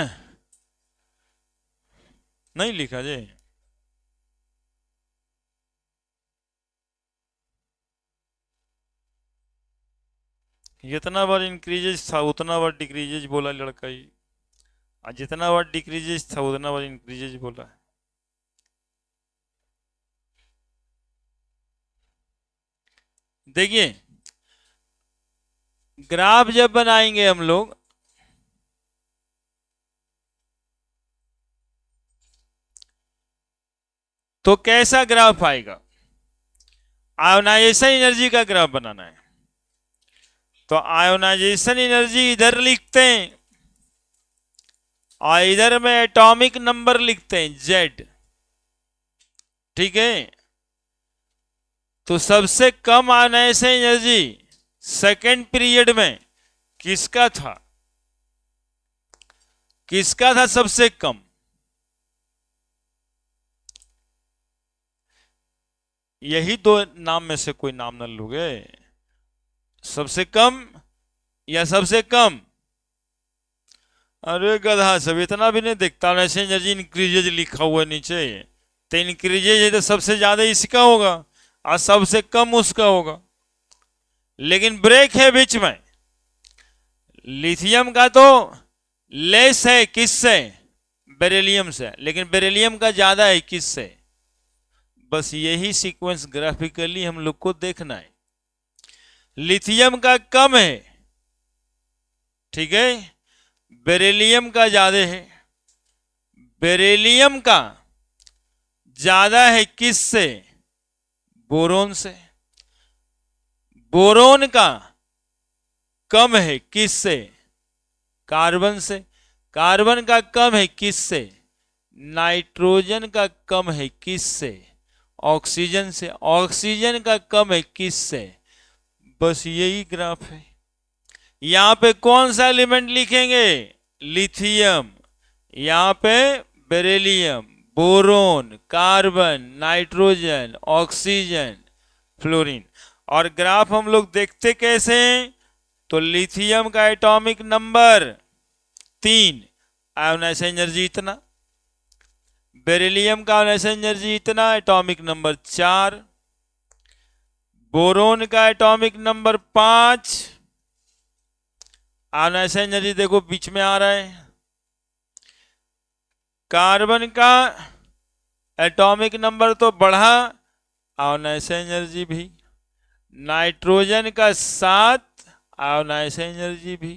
नहीं लिखा जी? जितना बार इंक्रीजेज था उतना बार डिक्रीजेज बोला लड़का ही, और जितना बार डिक्रीजेज था उतना बार इंक्रीजेज बोला। देखिए, ग्राफ जब बनाएंगे हम लोग, तो कैसा ग्राफ आएगा? आयोनाइजेशन एनर्जी का ग्राफ बनाना है, तो आयोनाइजेशन एनर्जी इधर लिखते हैं और इधर में एटॉमिक नंबर लिखते हैं Z। ठीक है, तो सबसे कम आयोनाइजेशन एनर्जी सेकेंड पीरियड में किसका था? किसका था सबसे कम? यही दो नाम में से कोई नाम न लोगे, सबसे कम या सबसे कम? अरे गधा, सब इतना भी नहीं देखता, ऐसे एनर्जी इंक्रीजेज लिखा हुआ है नीचे, तो इंक्रीजेज है तो सबसे ज्यादा इसका होगा और सबसे कम उसका होगा। लेकिन ब्रेक है बीच में, लिथियम का तो लेस है किससे? बेरिलियम से, लेकिन बेरिलियम का ज्यादा है किससे? बस यही सीक्वेंस ग्राफिकली हम लोग को देखना है। लिथियम का कम है, ठीक है, बेरिलियम का ज्यादा है। बेरिलियम का ज्यादा है किससे? बोरोन से। बोरोन का कम है किससे? कार्बन से। कार्बन का कम है किससे? नाइट्रोजन का कम है किससे? ऑक्सीजन से। ऑक्सीजन का कम है किससे? बस यही ग्राफ है। यहां पे कौन सा एलिमेंट लिखेंगे? लिथियम। यहां पे beryllium, boron, carbon, nitrogen, oxygen, fluorine. और ग्राफ हम लोग देखते कैसे हैं? तो लिथियम का एटॉमिक नंबर 3, आयोनाइजेशन एनर्जी इतना। बेरिलियम का आयोनाइजेशन एनर्जी इतना, एटॉमिक नंबर 4। बोरोन का एटॉमिक नंबर 5, आयोनाइजेशन एनर्जी देखो बीच में आ रहा है। कार्बन का एटॉमिक नंबर तो बढ़ा, आयोनाइजेशन एनर्जी भी। नाइट्रोजन का 7, आयोनाइजेशन एनर्जी भी।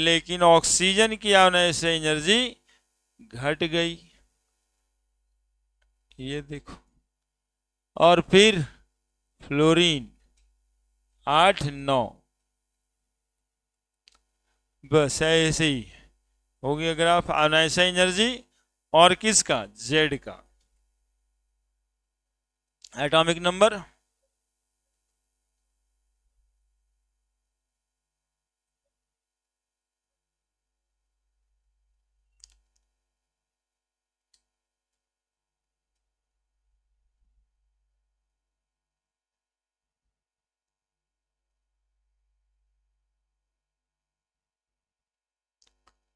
लेकिन ऑक्सीजन की आयोनाइजेशन एनर्जी घट गई, ये देखो। और फिर फ्लोरीन 8, 9। बस ऐसे ही हो गया ग्राफ आयोनाइजेशन एनर्जी और किसका? जेड का एटॉमिक नंबर।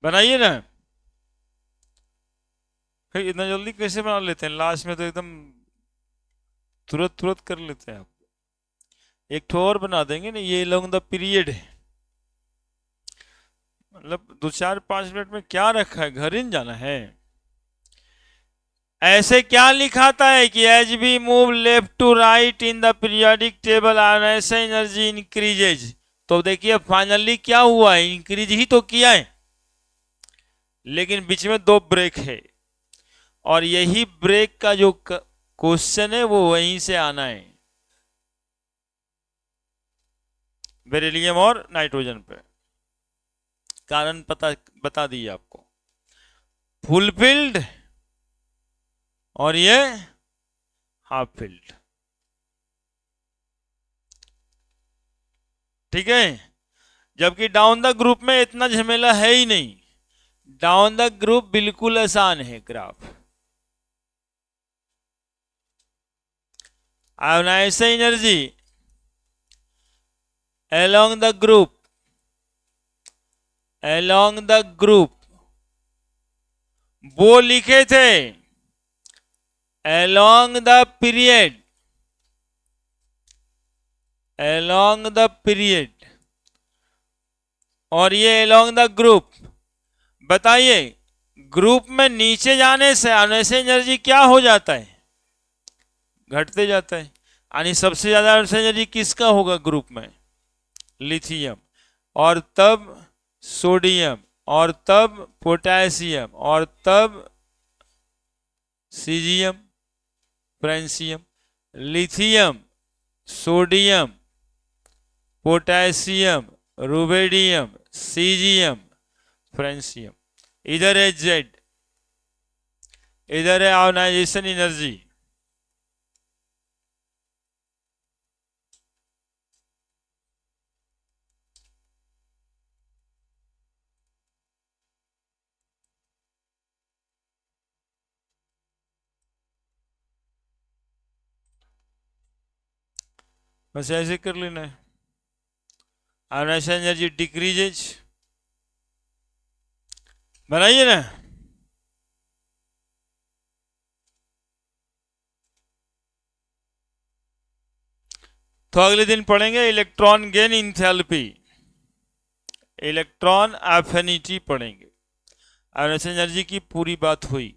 बनाइए ना। फिर इतना जल्दी कैसे बना लेते हैं? लास्ट में तो एकदम तुरंत तुरंत कर लेते हैं आप। एक ठो और बना देंगे ना, ये लॉन्ग द पीरियड है, मतलब 2, 4, 5 मिनट में क्या रखा है, घर ही नहीं जाना है। ऐसे क्या लिखाता है कि as we move left to right in the periodic table ionization energy increases. तो देखिए फाइनली क्या हुआ है, इंक्रीज ही तो किया है, लेकिन बीच में 2 ब्रेक है, और यही ब्रेक का जो क्वेश्चन है वो वहीं से आना है, बेरिलियम और नाइट्रोजन पे। कारण पता बता दिए आपको, फुलफिल्ड और ये हाफ फिल्ड। ठीक है, जबकि डाउन द ग्रुप में इतना झमेला है ही नहीं। डाउन द ग्रुप बिल्कुल आसान है graph. Ionization energy along the group along the group, वो लिखे थे along the period, along the period, और ये along the group। बताइए ग्रुप में नीचे जाने से एनर्जी क्या हो जाता है? घटते जाता है। यानी सबसे ज्यादा एनर्जी किसका होगा ग्रुप में? लिथियम, और तब सोडियम, और तब पोटेशियम, और तब caesium, francium. Lithium, sodium, potassium, rubidium, caesium, francium. इधर है जेड, इधर है आयोनाइजेशन एनर्जी। बस ऐसे कर लेना है। आयोनाइजेशन एनर्जी डिक्रीजेज, बनाइए ना। तो अगले दिन पढ़ेंगे electron gain enthalpy, electron affinity पढ़ेंगे। आयोनाइजेशन एनर्जी की पूरी बात हुई।